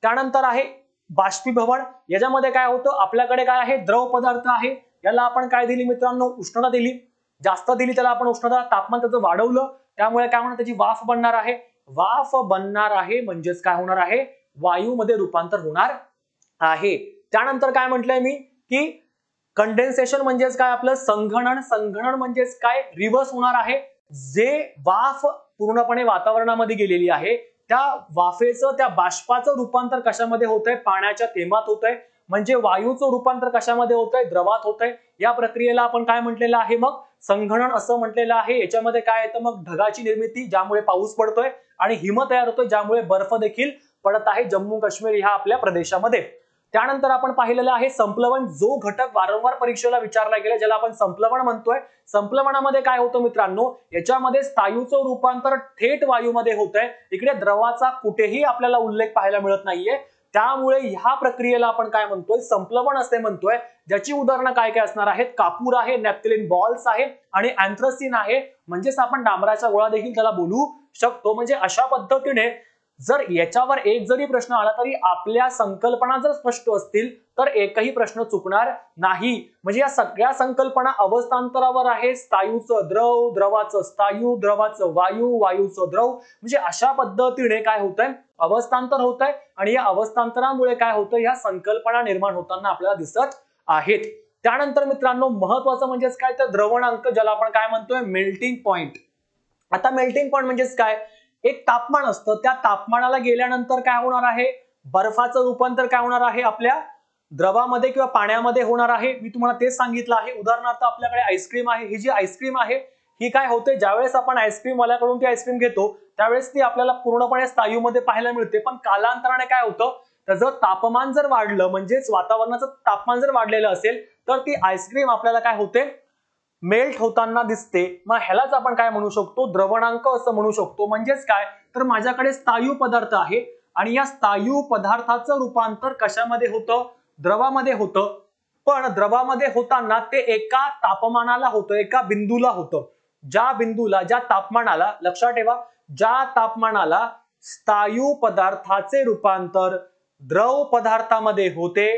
त्यानंतर आहे बाष्पीभवन. याच्यामध्ये काय होतं, आपल्याकडे काय आहे, द्रव पदार्थ आहे, याला आपण काय दिली मित्रांनो, उष्णता दिली. जास्त दिली त्याला आपण उष्णता, तापमान त्याचं वाढवलं, त्यामुळे काय होणार, त्याची वाफ बनणार आहे. वाफ बनणार आहे म्हणजेच काय होणार आहे, वायूमध्ये रूपांतर होणार आहे. त्यानंतर काय म्हटलंय मी की कंडेन्सेशन म्हणजेच काय, आपलं संघनन. संघनन म्हणजेच काय, रिव्हर्स होणार आहे. जे वाफ पूर्णपणे वातावरणामध्ये गेलेली आहे, त्या वाफेचं, त्या बाष्पाचं रूपांतर कशामध्ये होतंय, पाण्याच्या थेंबात होतंय. म्हणजे वायूचं रूपांतर कशामध्ये होतंय, द्रवात होतंय. या प्रक्रियेला आपण काय म्हटलेलं आहे, मग संघनन असं म्हटलेलं आहे. याच्यामध्ये काय येतं, मग ढगाची निर्मिती, ज्यामुळे पाऊस पडतोय, आणि हिम तयार होतोय, ज्यामुळे बर्फ देखील पडत आहे जम्मू काश्मीर ह्या आपल्या प्रदेशामध्ये. त्यानंतर आपण पाहिलेलं आहे संप्लवन, जो घटक वारंवार परीक्षेला विचारला गेला, ज्याला आपण संप्लवन म्हणतोय. संप्लवनामध्ये काय होतं मित्रांनो, याच्यामध्ये स्थायूचं रूपांतर थेट वायूमध्ये होतंय. इकडे द्रवाचा कुठेही आपल्याला उल्लेख पाहायला मिळत नाहीये. त्यामुळे ह्या प्रक्रियेला आपण काय म्हणतोय, संप्लवन असे म्हणतोय. ज्याची उदाहरणं काय काय असणार आहेत, कापूर आहे, नॅफ्थलिन बॉल्स आहे आणि अँथ्रासिन आहे. म्हणजेच आपण डांबराच्या गोळा देखील त्याला बोलू शकतो. म्हणजे अशा पद्धतीने जर याच्यावर एक जरी प्रश्न आला तरी आपल्या संकल्पना जर स्पष्ट असतील तर एकही प्रश्न चुकणार नाही. म्हणजे या सगळ्या संकल्पना अवस्थांतरावर आहे. स्थायूचं द्रव, द्रवाचं स्थायू, द्रवाचं वायू, वायूचं द्रव. म्हणजे अशा पद्धतीने काय होतंय, अवस्थांतर होतंय आणि या अवस्थांतरामुळे काय होतं, या संकल्पना निर्माण होताना आपल्याला दिसत आहेत. त्यानंतर मित्रांनो महत्वाचं म्हणजेच काय, तर द्रवणांक, ज्याला आपण काय म्हणतोय, मेल्टिंग पॉइंट. आता मेल्टिंग पॉइंट म्हणजेच काय, एक तापमान असतं, त्या तापमानाला गेल्यानंतर काय होणार आहे, बर्फाचं रूपांतर काय होणार आहे, आपल्या द्रवामध्ये किंवा पाण्यामध्ये होणार आहे. मी तुम्हाला तेच सांगितलं आहे. उदाहरणार्थ आपल्याकडे आईस्क्रीम आहे. ही जी आईस्क्रीम आहे ही काय होते, ज्यावेळेस आपण आईस्क्रीम वाल्याकडून ती आईस्क्रीम घेतो त्यावेळेस ती आपल्याला पूर्णपणे स्थायूमध्ये पाहायला मिळते. पण कालांतराने काय होतं, त्याचं तापमान जर वाढलं, म्हणजेच वातावरणाचं तापमान जर वाढलेलं असेल तर ती आईस्क्रीम आपल्याला काय होते, मेल्ट होताना दिसते. मग ह्यालाच आपण काय म्हणू शकतो, द्रवणांक असं म्हणू शकतो. म्हणजेच काय, तर माझ्याकडे स्थायू पदार्थ आहे आणि या स्थायू पदार्थाचं रूपांतर कशामध्ये होतं, द्रवामध्ये होतं. पण द्रवामध्ये होताना ते एका तापमानाला होतं, एका बिंदूला होतं. ज्या बिंदूला, ज्या तापमानाला, लक्षात ठेवा, ज्या तापमानाला स्थायू पदार्थाचे रूपांतर द्रव पदार्थामध्ये होते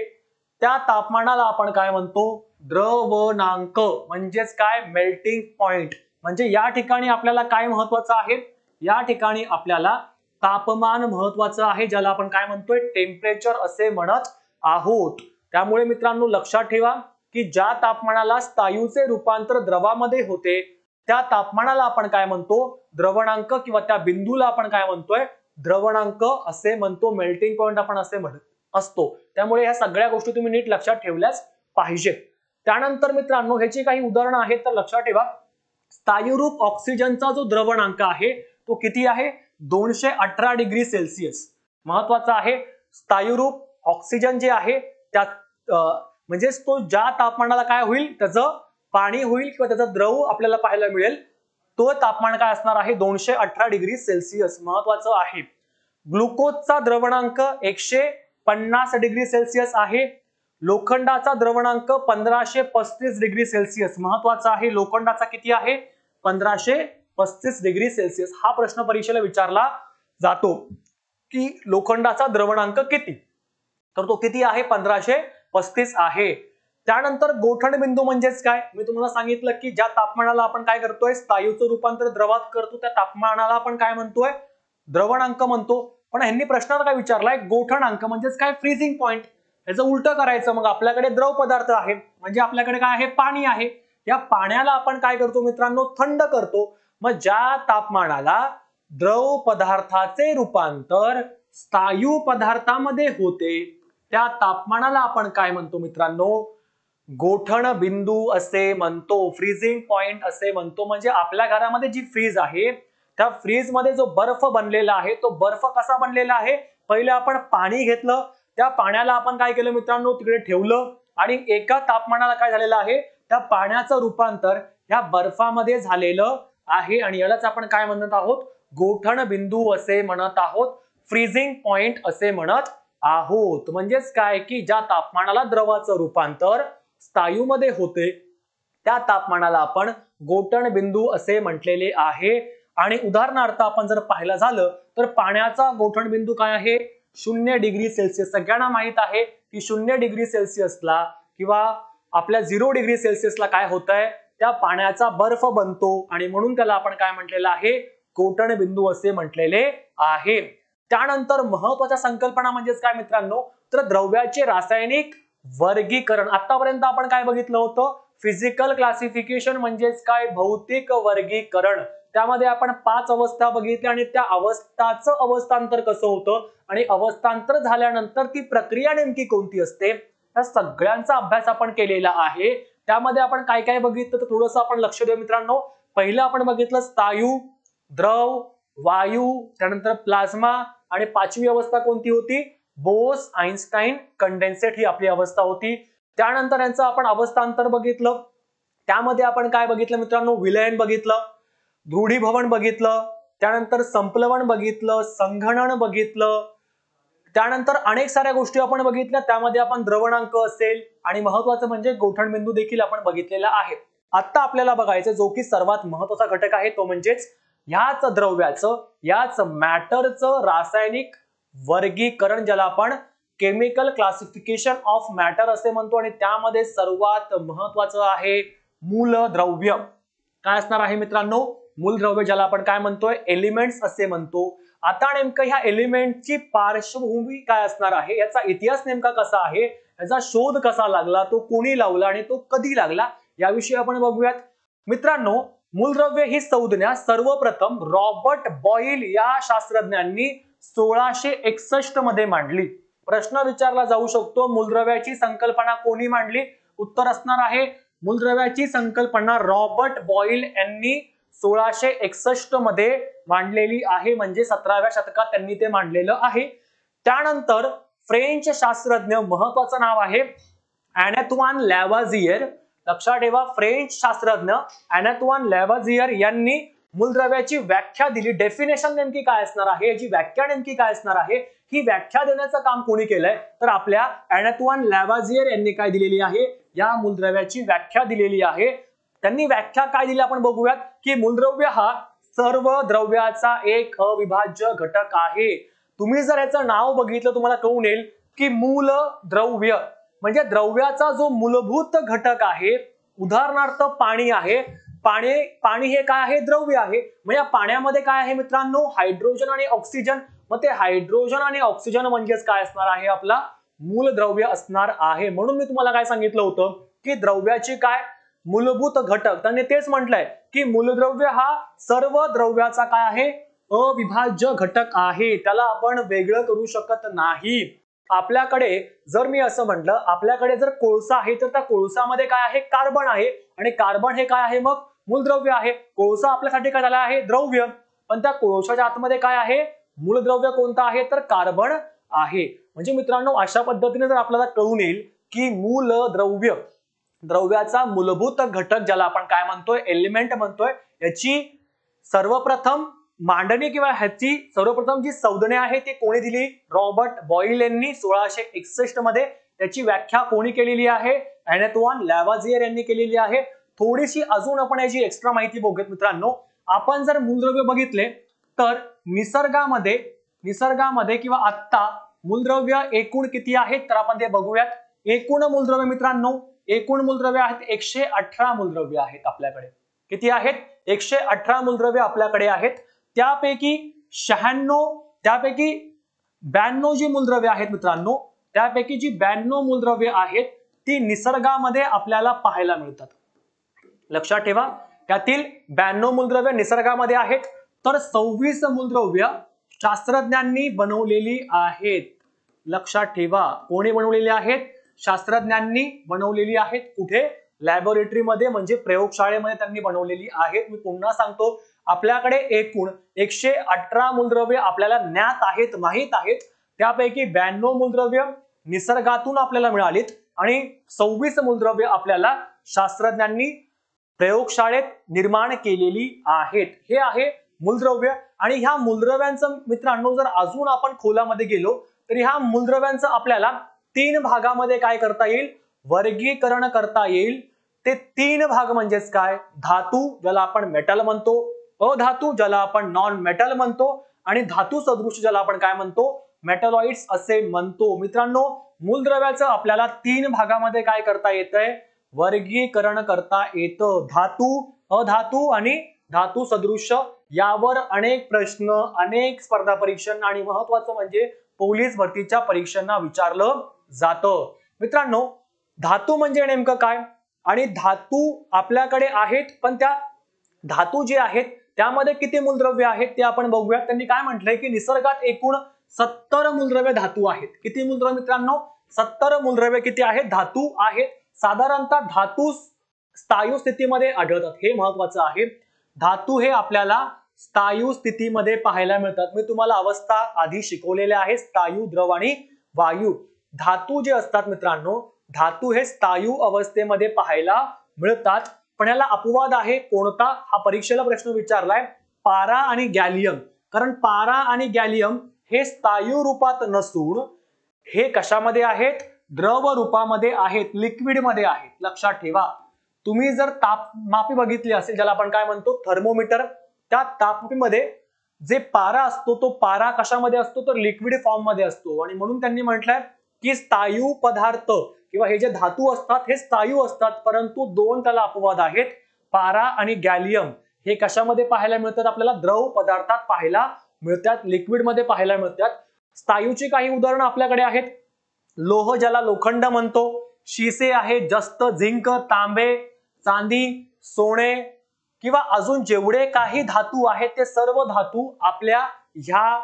त्या तापमानाला आपण काय म्हणतो, द्रवणांक. म्हणजेच काय, मेल्टिंग पॉइंट. म्हणजे या ठिकाणी आपल्याला काय महत्वाचं आहे, या ठिकाणी आपल्याला तापमान महत्वाचं आहे, ज्याला आपण काय म्हणतोय, टेम्परेचर असे म्हणत आहोत. त्यामुळे मित्रांनो लक्षात ठेवा की ज्या तापमानाला स्थायूचे रूपांतर द्रवामध्ये होते त्या तापमानाला आपण काय म्हणतो, द्रवणांक, किंवा त्या बिंदूला आपण काय म्हणतोय, द्रवणांक असे म्हणतो. मेल्टिंग पॉइंट आपण असे म्हणत असतो. त्यामुळे ह्या सगळ्या गोष्टी तुम्ही नीट लक्षात ठेवल्याच पाहिजेत. त्यानंतर मित्रांनो ह्याची काही उदाहरणं आहेत, तर लक्षात ठेवा. स्थायूरूप ऑक्सिजनचा जो द्रवणांक आहे तो किती आहे, 218 डिग्री सेल्सिअस. महत्वाचा आहे, स्थायूरूप ऑक्सिजन जे आहे त्यात म्हणजेच तो ज्या तापमानाला काय होईल, त्याचं पाणी होईल किंवा त्याचा द्रव आपल्याला पाहायला मिळेल, तो तापमान काय असणार आहे, 218 डिग्री सेल्सिअस. महत्वाचं आहे. ग्लुकोजचा द्रवणांक 150 डिग्री सेल्सिअस आहे. लोखंडाचा द्रवणांक 1535 डिग्री सेल्सिअस. महत्वाचा आहे, लोखंडाचा किती आहे, 1535 डिग्री सेल्सिअस. हा प्रश्न परीक्षेला विचारला जातो की लोखंडाचा द्रवणांक किती, तर तो किती आहे 1535 आहे. त्यानंतर गोठण बिंदू म्हणजेच काय, मी तुम्हाला सांगितलं की ज्या तापमानाला आपण काय करतोय, स्थायूचं रूपांतर द्रवात करतो त्या तापमानाला आपण काय म्हणतोय, द्रवणांक म्हणतो. पण ह्यांनी प्रश्नात काय विचारलाय, गोठणांक म्हणजेच काय, फ्रीजिंग पॉइंट. याचं उलट करायचं, मग आपल्याकडे द्रव पदार्थ आहे म्हणजे आपल्याकडे काय आहे, पाणी आहे. या पाण्याला आपण काय करतो मित्रांनो, थंड करतो. मग ज्या तापमानाला द्रव पदार्थाचे रूपांतर स्थायू पदार्थामध्ये होते त्या तापमानाला आपण काय म्हणतो मित्रांनो, गोठण बिंदू असे म्हणतो, फ्रीजिंग पॉइंट असे म्हणतो. म्हणजे आपल्या घरामध्ये जी फ्रीज आहे त्या फ्रीज मध्ये जो बर्फ बनलेला आहे तो बर्फ कसा बनलेला आहे, पहिले आपण पाणी घेतलं, त्या पाण्याला आपण काय केलं मित्रांनो, तिकडे ठेवलं आणि एका तापमानाला काय झालेलं आहे, त्या पाण्याचं रूपांतर या बर्फामध्ये झालेलं आहे आणि यालाच आपण काय म्हणत आहोत, गोठण बिंदू असे म्हणत आहोत, फ्रीजिंग पॉइंट असे म्हणत आहोत. म्हणजेच काय की ज्या तापमानाला द्रवाचं रूपांतर स्थायूमध्ये होते त्या तापमानाला आपण गोठण बिंदू असे म्हटलेले आहे. आणि उदाहरणार्थ आपण जर पाहिलं झालं तर पाण्याचा गोठण बिंदू काय आहे, 0 डिग्री सेल्सिअस. सगळ्यांना माहित आहे की 0 डिग्री सेल्सिअसला किंवा आपल्या 0 डिग्री सेल्सिअसला काय होत आहे, त्या पाण्याचा बर्फ बनतो आणि म्हणून त्याला आपण काय म्हटलेलं आहे, गोठण बिंदू असे म्हटलेले आहे. त्यानंतर महत्वाच्या संकल्पना म्हणजेच काय मित्रांनो, तर द्रव्याचे रासायनिक वर्गीकरण. आतापर्यंत आपण काय बघितलं होतं, फिजिकल क्लासिफिकेशन म्हणजेच काय, भौतिक वर्गीकरण. त्यामध्ये आपण 5 अवस्था बघितल्या आणि त्या अवस्थाचं अवस्थांतर कसं होतं आणि अवस्थांतर झाल्यानंतर ती प्रक्रिया नेमकी कोणती असते, या सगळ्यांचा अभ्यास आपण केलेला आहे. त्यामध्ये आपण काय काय बघितलं तर थोडंसं आपण लक्ष देऊ मित्रांनो. पहिलं आपण बघितलं स्थायू, द्रव, वायू, त्यानंतर प्लाझ्मा आणि 5वी अवस्था कोणती होती, बोस आइन्स्टाईन कंडेन्सेट ही आपली अवस्था होती. त्यानंतर यांचं आपण अवस्थांतर बघितलं, त्यामध्ये आपण काय बघितलं मित्रांनो, विलयन बघितलं, दृढीभवन बघितलं, त्यानंतर संप्लवन बघितलं, संघनन बघितलं, त्यानंतर अनेक साऱ्या गोष्टी आपण बघितल्या. त्यामध्ये आपण द्रवणांक असेल आणि महत्वाचं म्हणजे गोठण बिंदू देखील आपण बघितलेला आहे. आता आपल्याला बघायचं जो की सर्वात महत्वाचा घटक आहे तो म्हणजेच याच द्रव्याचं, याच मॅटरचं रासायनिक वर्गीकरण, ज्याला आपण केमिकल क्लासिफिकेशन ऑफ मॅटर असे म्हणतो. आणि त्यामध्ये सर्वात महत्वाचं आहे मूलद्रव्य. काय असणार आहे मित्रांनो, मूलद्रव्य, ज्याला आपण काय म्हणतोय, एलिमेंट्स असे म्हणतो. आता नेमकं ह्या एलिमेंटची पार्श्वभूमी काय असणार आहे, याचा इतिहास नेमका कसा आहे, याचा शोध कसा लागला, तो कोणी लावला आणि तो कधी लागला, याविषयी आपण बघूयात. मित्रांनो, मूलद्रव्य ही संज्ञा सर्वप्रथम रॉबर्ट बॉईल या शास्त्रज्ञांनी 1661 मध्ये मांडली. प्रश्न विचारला जाऊ शकतो, मूलद्रव्याची संकल्पना कोणी मांडली, उत्तर असणार आहे मूलद्रव्याची संकल्पना रॉबर्ट बॉईल यांनी 1661 मध्ये मांडलेली आहे. म्हणजे 17व्या शतकात त्यांनी ते मांडलेलं आहे. त्यानंतर फ्रेंच शास्त्रज्ञ, महत्वाचं नाव आहे अॅनातोइन लॅव्हाझियर. लक्षात ठेवा, फ्रेंच शास्त्रज्ञ अॅनातोइन लॅव्हाझियर यांनी मूलद्रव्याची व्याख्या दिली. डेफिनेशन नेमकी काय असणार आहे, याची व्याख्या नेमकी काय असणार आहे, ही व्याख्या देण्याचं काम कोणी केलंय, तर आपल्या अॅनातोइन लॅव्हाझियर यांनी काय दिलेली आहे, या मूलद्रव्याची व्याख्या दिलेली आहे. त्यांनी व्याख्या काय दिली आपण बघूयात, की मूलद्रव्य हा सर्व द्रव्याचा एक अविभाज्य घटक आहे. तुम्ही जर याचं नाव बघितलं तुम्हाला कळून येईल की मूलद्रव्य म्हणजे द्रव्याचा जो मूलभूत घटक आहे. उदाहरणार्थ पाणी आहे, पाणी हे काय आहे, द्रव्य आहे. मग या पाण्यामध्ये काय आहे मित्रांनो, हायड्रोजन आणि ऑक्सिजन. मग ते हायड्रोजन आणि ऑक्सिजन म्हणजेच काय असणार आहे, आपला मूलद्रव्य असणार आहे. म्हणून मी तुम्हाला काय सांगितलं होतं की द्रव्याची काय मूलभूत घटक, त्यांनी तेच म्हटलंय की मूलद्रव्य हा सर्व द्रव्याचा काय आहे, अविभाज्य घटक आहे. त्याला आपण वेगळं करू शकत नाही. आपल्याकडे जर मी असं म्हटलं, आपल्याकडे जर कोळसा आहे तर त्या कोळसामध्ये काय आहे, कार्बन आहे आणि कार्बन हे काय आहे, मग मूलद्रव्य आहे. कोळसा आपल्यासाठी काय झाला आहे, द्रव्य, पण त्या कोळशाच्या आतमध्ये काय आहे, मूलद्रव्य कोणतं आहे, तर कार्बन आहे. म्हणजे मित्रांनो, अशा पद्धतीने जर आपल्याला कळून येईल की मूलद्रव्य, द्रव्याचा मूलभूत घटक, ज्याला आपण काय म्हणतोय, एलिमेंट म्हणतोय, याची सर्वप्रथम मांडणी किंवा ह्याची सर्वप्रथम जी संज्ञा आहे ती कोणी दिली, रॉबर्ट बॉईल यांनी 1661 मध्ये. त्याची व्याख्या कोणी केलेली आहे, अॅनातोइन लॅव्हाझियर यांनी केलेली आहे. थोडीशी अजून आपण याची एक्स्ट्रा माहिती बघूयात मित्रांनो. आपण जर मूलद्रव्य बघितले तर निसर्गामध्ये निसर्गामध्ये किंवा आत्ता मूलद्रव्य एकूण किती आहेत तर आपण ते बघूयात. एकूण मूलद्रव्य मित्रांनो, एकूण मूलद्रव्य आहेत 118 मूलद्रव्य आहेत आपल्याकडे. किती आहेत? 118 मूलद्रव्य आपल्याकडे आहेत. त्यापैकी 92 जी मूलद्रव्य आहेत मित्रांनो, त्यापैकी जी 92 मूलद्रव्य आहेत ती निसर्गामध्ये आपल्याला पाहायला मिळतात. लक्षात ठेवा, त्यातील 92 मूलद्रव्य निसर्गामध्ये आहेत, तर 26 मूलद्रव्य शास्त्रज्ञांनी बनवलेली आहेत. लक्षात ठेवा, कोणी बनवलेली आहेत? शास्त्रज्ञांनी बनवलेली आहेत. कुठे? लॅबोरेटरीमध्ये, म्हणजे प्रयोगशाळेमध्ये त्यांनी बनवलेली आहेत. मी पुन्हा सांगतो, आपल्याकडे एकूण 118 मूलद्रव्य आपल्याला ज्ञात आहेत, माहित आहेत. त्यापैकी 92 मूलद्रव्य निसर्गातून आपल्याला मिळालीत आणि 26 मूलद्रव्य आपल्याला शास्त्रज्ञांनी प्रयोगशाळेत निर्माण केलेली आहेत. हे आहे मूलद्रव्य. आणि ह्या मूलद्रव्यांचं मित्रांनो जर अजून आपण खोलामध्ये गेलो तर ह्या मूलद्रव्यांचं आपल्याला 3 भागामध्ये काय करता येईल? वर्गीकरण करता येईल. ते 3 भाग म्हणजेच काय? धातू, ज्याला आपण मेटल म्हणतो, अधातू, ज्याला आपण नॉन मेटल म्हणतो, आणि धातू सदृश, ज्याला आपण काय म्हणतो? मेटलॉइड्स असे म्हणतो. मित्रांनो, मूलद्रव्याचं आपल्याला 3 भागामध्ये काय करता येतंय? वर्गीकरण करता येतं. धातू, अधातू आणि धातू सदृश. यावर अनेक प्रश्न, अनेक स्पर्धा परीक्षा आणि महत्वाचं म्हणजे पोलीस भरतीच्या परीक्षांना विचारलं जातं. मित्रांनो, धातू म्हणजे नेमकं काय? आणि धातू आपल्याकडे आहेत, पण त्या धातू जे आहेत त्यामध्ये किती मूलद्रव्य आहेत ते आपण बघूयात. त्यांनी काय म्हटलंय की निसर्गात एकूण 70 मूलद्रव्य धातू आहेत. किती मूलद्रव्य मित्रांनो? 70 मूलद्रव्य किती आहेत? धातू आहेत. साधारणतः धातू स्थायू स्थितीमध्ये आढळतात. हे महत्वाचं आहे. धातू हे आपल्याला स्थायू स्थितीमध्ये पाहायला मिळतात. मी तुम्हाला अवस्था आधी शिकवलेल्या आहे, स्थायू, द्रव आणि वायू. धातू जे असतात मित्रांनो, धातू हे स्थायू अवस्थेमध्ये पाहायला मिळतात. पण याला अपवाद आहे. कोणता? हा परीक्षेला प्रश्न विचारलाय, पारा आणि गॅलियम. कारण पारा आणि गॅलियम हे स्थायू रूपात नसून हे कशामध्ये आहेत? द्रव रूपामध्ये आहेत, लिक्विड मध्ये आहेत. लक्षात ठेवा, तुम्ही जर तापमापी बघितली असेल, ज्याला आपण काय म्हणतो? थर्मोमीटर. त्या तापमापीमध्ये जे पारा असतो तो पारा कशामध्ये असतो? तर लिक्विड फॉर्म मध्ये असतो. आणि म्हणून त्यांनी म्हटलंय की स्थायू पदार्थ किंवा हे जे धातू असतात हे स्थायू असतात, परंतु 2 त्याला अपवाद आहेत. पारा आणि गॅलियम हे कशामध्ये पाहायला मिळतात? आपल्याला द्रव पदार्थात पाहायला मिळतात, लिक्विड मध्ये पाहायला मिळतात. स्थायूची काही उदाहरणं आपल्याकडे आहेत. लोह, ज्याला लोखंड म्हणतो, शिसे आहे, जस्त, झिंक, तांबे, चांदी, सोने, किंवा अजून जेवढे काही धातू आहेत ते सर्व धातू आपल्या ह्या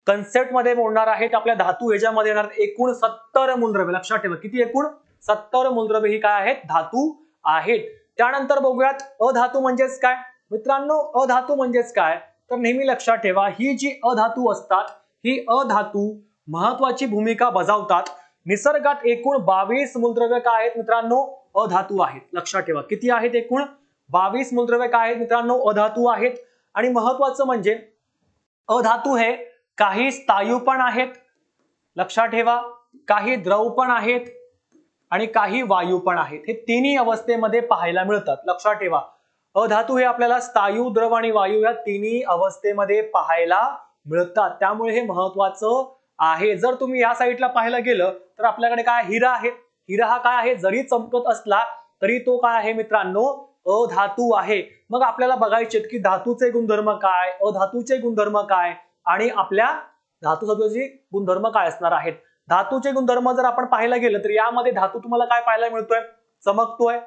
कन्सेप्ट मध्ये मोडणार आहेत. आपल्या धातू ह्याच्यामध्ये येणार. एकूण 70 मूलद्रव्य. लक्षात ठेवा, किती? एकूण 70 मूलद्रव्य ही काय आहेत? धातू आहेत. त्यानंतर बघूयात अधातू म्हणजेच काय. मित्रांनो, अधातू म्हणजेच काय तर नेहमी लक्षात ठेवा, ही जी अधातू असतात ही अधातू महत्वाची भूमिका बजावतात. निसर्गात एकूण 22 मूलद्रव्य काय आहेत मित्रांनो? अधातू आहेत. लक्षात ठेवा, किती आहेत? एकूण 22 मूलद्रव्य काय आहेत मित्रांनो? अधातू आहेत. आणि महत्वाचं म्हणजे अधातू हे काही स्थायू पण आहेत, लक्षात ठेवा, काही द्रव पण आहेत आणि काही वायू पण आहेत. हे तिन्ही अवस्थेमध्ये पाहायला मिळतात. लक्षात ठेवा, अधातू हे आपल्याला स्थायू, द्रव आणि वायू या तिन्ही अवस्थेमध्ये पाहायला मिळतात. त्यामुळे हे महत्वाचं आहे. जर तुम्ही या साईडला पाहायला गेलं तर आपल्याकडे काय? हिरा आहे. हिरा हा काय आहे? जरी चमकत असला तरी तो काय आहे मित्रांनो? अधातू आहे. मग आपल्याला बघायचे की धातूचे गुणधर्म काय, अधातूचे गुणधर्म काय आणि आपल्या धातू सदृशाचे गुणधर्म काय असणार आहेत. धातूचे गुणधर्म जर आपण पाहायला गेलं तर यामध्ये धातू तुम्हाला काय पाहायला मिळतोय? चमकतोय.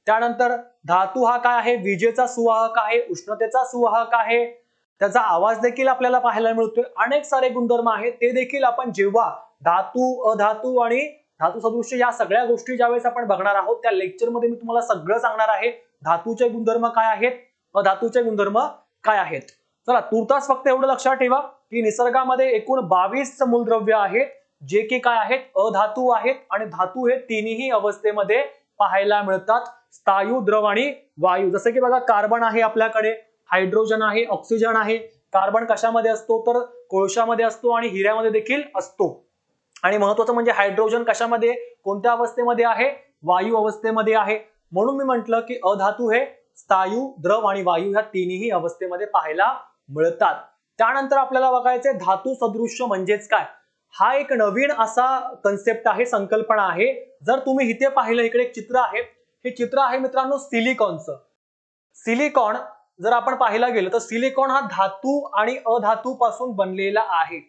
त्यानंतर धातू हा काय आहे? विजेचा सुवाहक आहे, उष्णतेचा सुवाहक आहे, त्याचा आवाज देखील आपल्याला पाहायला मिळतोय. अनेक सारे गुणधर्म आहेत. ते देखील आपण जेव्हा धातू, अधातू आणि धातू सदृश्य या सगळ्या गोष्टी ज्यावेळेस आपण बघणार आहोत त्या लेक्चर मध्ये मी तुम्हाला सगळं सांगणार आहे. धातूचे गुणधर्म काय आहेत, अधातूचे गुणधर्म काय आहेत. चला, तुर्तास फक्त एवढं लक्षात ठेवा की निसर्गामध्ये एकूण 22 मूलद्रव्य आहेत, जे की काय आहेत? अधातू आहेत. आणि धातू हे तिन्ही अवस्थेमध्ये पाहायला मिळतात, स्थायू, द्रव आणि वायू. जसं की बघा, कार्बन आहे आपल्याकडे, हायड्रोजन आहे, ऑक्सिजन आहे. कार्बन कशामध्ये असतो तर कोळशामध्ये असतो आणि हिऱ्यामध्ये देखील असतो. आणि महत्वाचं म्हणजे हायड्रोजन कशामध्ये, कोणत्या अवस्थेमध्ये आहे? वायू अवस्थेमध्ये आहे. म्हणून मी म्हटलं की अधातू हे स्थायू, द्रव आणि वायू ह्या तिन्ही अवस्थेमध्ये पाहायला मिळतात. त्यानंतर आपल्याला बघायचंय धातू सदृश्य म्हणजेच काय. हा एक नवीन असा कन्सेप्ट आहे, संकल्पना आहे. जर तुम्ही इथे पाहिलं, इकडे एक चित्र आहे, हे चित्र आहे मित्रांनो सिलिकॉनचं. सिलिकॉन जर आपण पाहायला गेलं तर सिलिकॉन हा धातू आणि अधातू पासून बनलेला आहे.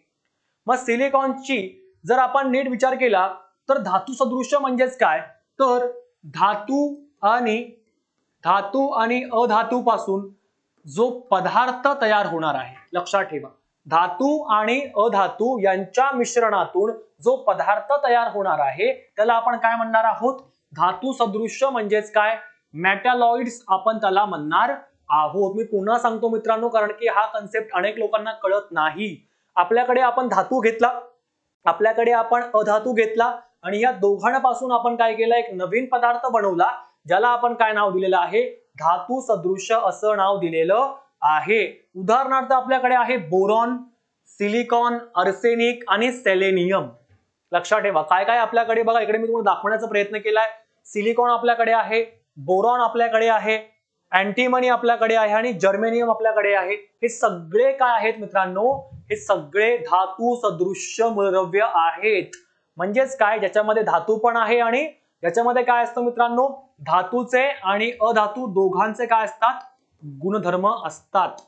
मग सिलिकॉनची जर आपण नीट विचार केला तर धातू सदृश्य म्हणजेच काय, तर धातू आणि अधातू पासून जो पदार्थ तयार होणार आहे, लक्षात ठेवा, धातू आणि अधातू यांच्या मिश्रणातून जो पदार्थ तयार होणार आहे त्याला आपण काय म्हणणार आहोत, धातू सदृश्य म्हणजेच काय, मेटॅलॉइड्स आपण त्याला म्हणणार आहोत. मी पुन्हा सांगतो मित्रांनो, कारण की हा कन्सेप्ट अनेक लोकांना कळत नाही. आपल्याकडे आपण धातू घेतला, आपल्याकडे आपण अधातू घेतला आणि या दोघांपासून आपण काय केलं, एक नवीन पदार्थ बनवला ज्याला आपण काय नाव दिलेलं आहे, धातू सदृश्य असं नाव दिलेलं आहे. उदाहरणार्थ आपल्याकडे आहे बोरॉन, सिलिकॉन, आर्सेनिक आणि सेलेनियम. लक्षात ठेवा काय काय आपल्याकडे, बघा इकडे मी तुम्हाला दाखवण्याचा प्रयत्न केलाय. सिलिकॉन आपल्याकडे आहे, बोरॉन आपल्याकडे आहे, अँटीमनी आपल्याकडे आहे आणि जर्मेनियम आपल्याकडे आहे. हे सगळे काय आहेत मित्रांनो, हे सगळे धातू सदृश्य मूलद्रव्य आहेत. म्हणजेच काय, ज्याच्यामध्ये धातू पण आहे आणि याच्यामध्ये काय असतं मित्रांनो, धातूचे आणि अधातू दोघांचे काय असतात, गुणधर्म असतात.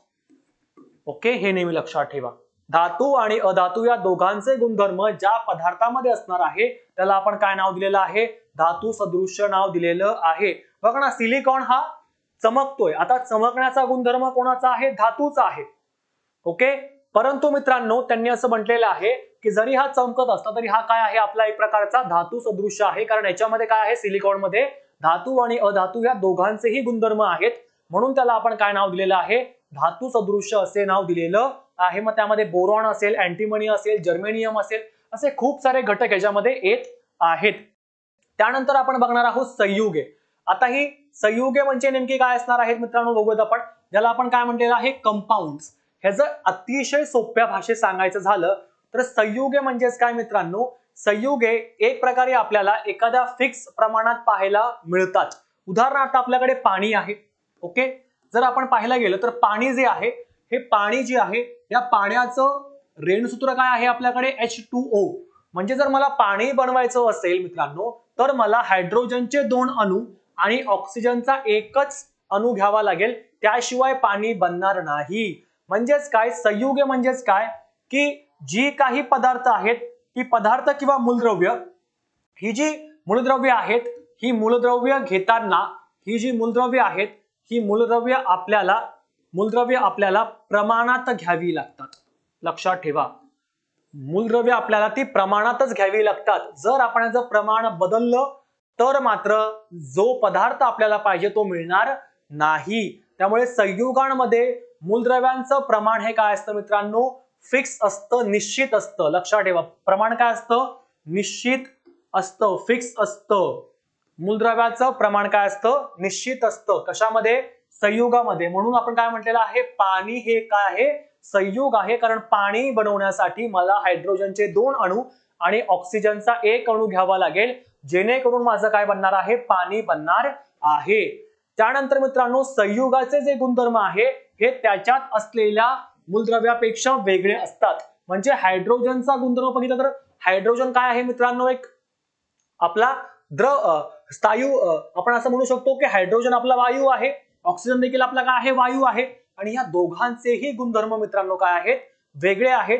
ओके, हे नेहमी लक्षात ठेवा. धातू आणि अधातू या दोघांचे गुणधर्म ज्या पदार्थामध्ये असणार आहे त्याला आपण काय नाव दिलेलं आहे, धातू सदृश्य नाव दिलेलं आहे. बघा ना, सिलिकॉन हा चमकतोय. आता चमकण्याचा गुणधर्म कोणाचा आहे, धातूचा आहे. ओके, परंतु मित्रांनो त्यांनी असं म्हटलेलं आहे की जरी हा चमकत असला तरी हा काय आहे, आपला एक प्रकारचा धातू सदृश्य आहे. कारण याच्यामध्ये काय आहे, सिलिकॉन मध्ये धातू आणि अधातू या दोघांचेही गुणधर्म आहेत, म्हणून त्याला आपण काय नाव दिलेलं आहे, धातू सदृश्य असे नाव दिलेलं आहे. मग त्यामध्ये बोरॉन असेल, अँटीमनी असेल, जर्मेनियम असेल, असे खूप सारे घटक याच्यामध्ये येत आहेत. त्यानंतर आपण बघणार आहोत संयुगे. आता ही संयुगे म्हणजे नेमकी काय असणार आहेत मित्रांनो, बघूयात आपण. ज्याला आपण काय म्हटलेलं आहे, कंपाऊंड्स. ह्याचं अतिशय सोप्या भाषेत सांगायचं झालं तर संयुगे म्हणजेच काय मित्रांनो, संयुगे एक प्रकारे आपल्याला एखाद्या फिक्स प्रमाणात पाहायला मिळतात. उदाहरणार्थ आपल्याकडे पाणी आहे. ओके, जर आपण पाहायला गेलं तर पाणी जे आहे, हे पाणी जे आहे या पाण्याचं रेणूसूत्र काय आहे आपल्याकडे, H2O. म्हणजे जर मला पाणी बनवायचं असेल मित्रांनो तर मला हायड्रोजनचे 2 अणू आणि ऑक्सिजनचा एकच अणू घ्यावा लागेल, त्याशिवाय पाणी बनणार नाही. म्हणजेच काय, संयुगे म्हणजेच काय की जी काही पदार्थ आहेत, ही पदार्थ किंवा मूलद्रव्य, ही जी मूलद्रव्य आहेत, ही मूलद्रव्य घेताना ही जी मूलद्रव्य आहेत, ही मूलद्रव्य आपल्याला प्रमाणात घ्यावी लागतात. लक्षात ठेवा, मूलद्रव्य आपल्याला ती प्रमाणातच घ्यावी लागतात. जर आपण याचं प्रमाण बदललं तर मात्र जो पदार्थ आपल्याला पाहिजे तो मिळणार नाही. त्यामुळे संयुगांमध्ये मूलद्रव्यांचं प्रमाण हे काय असतं मित्रांनो, फिक्स असतं, निश्चित असतं. लक्षात ठेवा, प्रमाण काय असतं, निश्चित असतं, फिक्स असतं. मूलद्रव्याचं प्रमाण काय असतं, निश्चित असतं. कशामध्ये, संयुगामध्ये. म्हणून आपण काय म्हटलेलं आहे, पाणी हे काय आहे, संयुग आहे. कारण पाणी बनवण्यासाठी मला हायड्रोजनचे 2 अणू आणि ऑक्सिजनचा 1 अणू घ्यावा लागेल, जेणेकरून माझं काय बनणार आहे, पाणी बनणार आहे. त्यानंतर मित्रांनो संयुगाचे जे गुणधर्म आहे हे त्याच्यात असलेल्या मूलद्रव्यापेक्षा वेगळे असतात. म्हणजे हायड्रोजनचा गुणधर्म बघितला तर हायड्रोजन काय आहे मित्रांनो, एक आपला स्थायू, आपण असं म्हणू शकतो की हायड्रोजन आपला वायू आहे, ऑक्सिजन देखील आपला काय आहे, वायू आहे. आणि या दोघांचेही गुणधर्म मित्रांनो काय आहेत, वेगळे आहेत.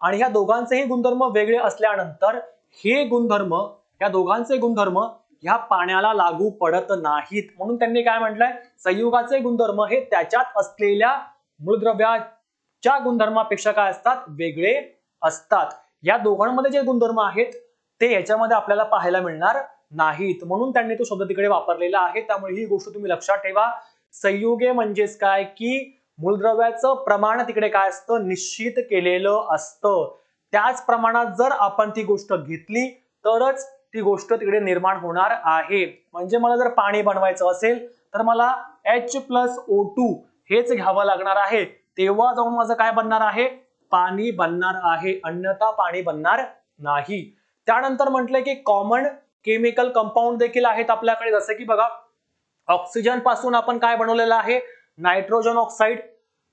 आणि या दोघांचेही गुणधर्म वेगळे असल्यानंतर हे गुणधर्म, या दोघांचे गुणधर्म ह्या पाण्याला लागू पडत नाहीत. म्हणून त्यांनी काय म्हटलंय, संयुगाचे गुणधर्म हे त्याच्यात असलेल्या मूलद्रव्याच्या गुणधर्मापेक्षा काय असतात, वेगळे असतात. या दोघांमध्ये जे गुणधर्म आहेत ते याच्यामध्ये आपल्याला पाहायला मिळणार नाहीत. म्हणून त्यांनी तो शब्द तिकडे वापरलेला आहे. त्यामुळे ही गोष्ट तुम्ही लक्षात ठेवा. संयुगे म्हणजेच काय की मूलद्रव्याचं प्रमाण तिकडे काय असतं, निश्चित केलेलं असतं. त्याच प्रमाणात जर आपण ती गोष्ट घेतली तरच ती गोष्ट तिकडे निर्माण होणार आहे. म्हणजे मला जर पाणी बनवायचं असेल तर मला H+O2 हेच घ्यावं लागणार आहे, तेव्हा जाऊन माझं काय बनणार आहे, पाणी बनणार आहे, अन्यथा पाणी बनणार नाही. त्यानंतर म्हटलंय की कॉमन केमिकल कंपाऊंड देखील आहेत आपल्याकडे. जसं की बघा, ऑक्सिजन पासून आपण काय बनवलेलं आहे, नायट्रोजन ऑक्साईड.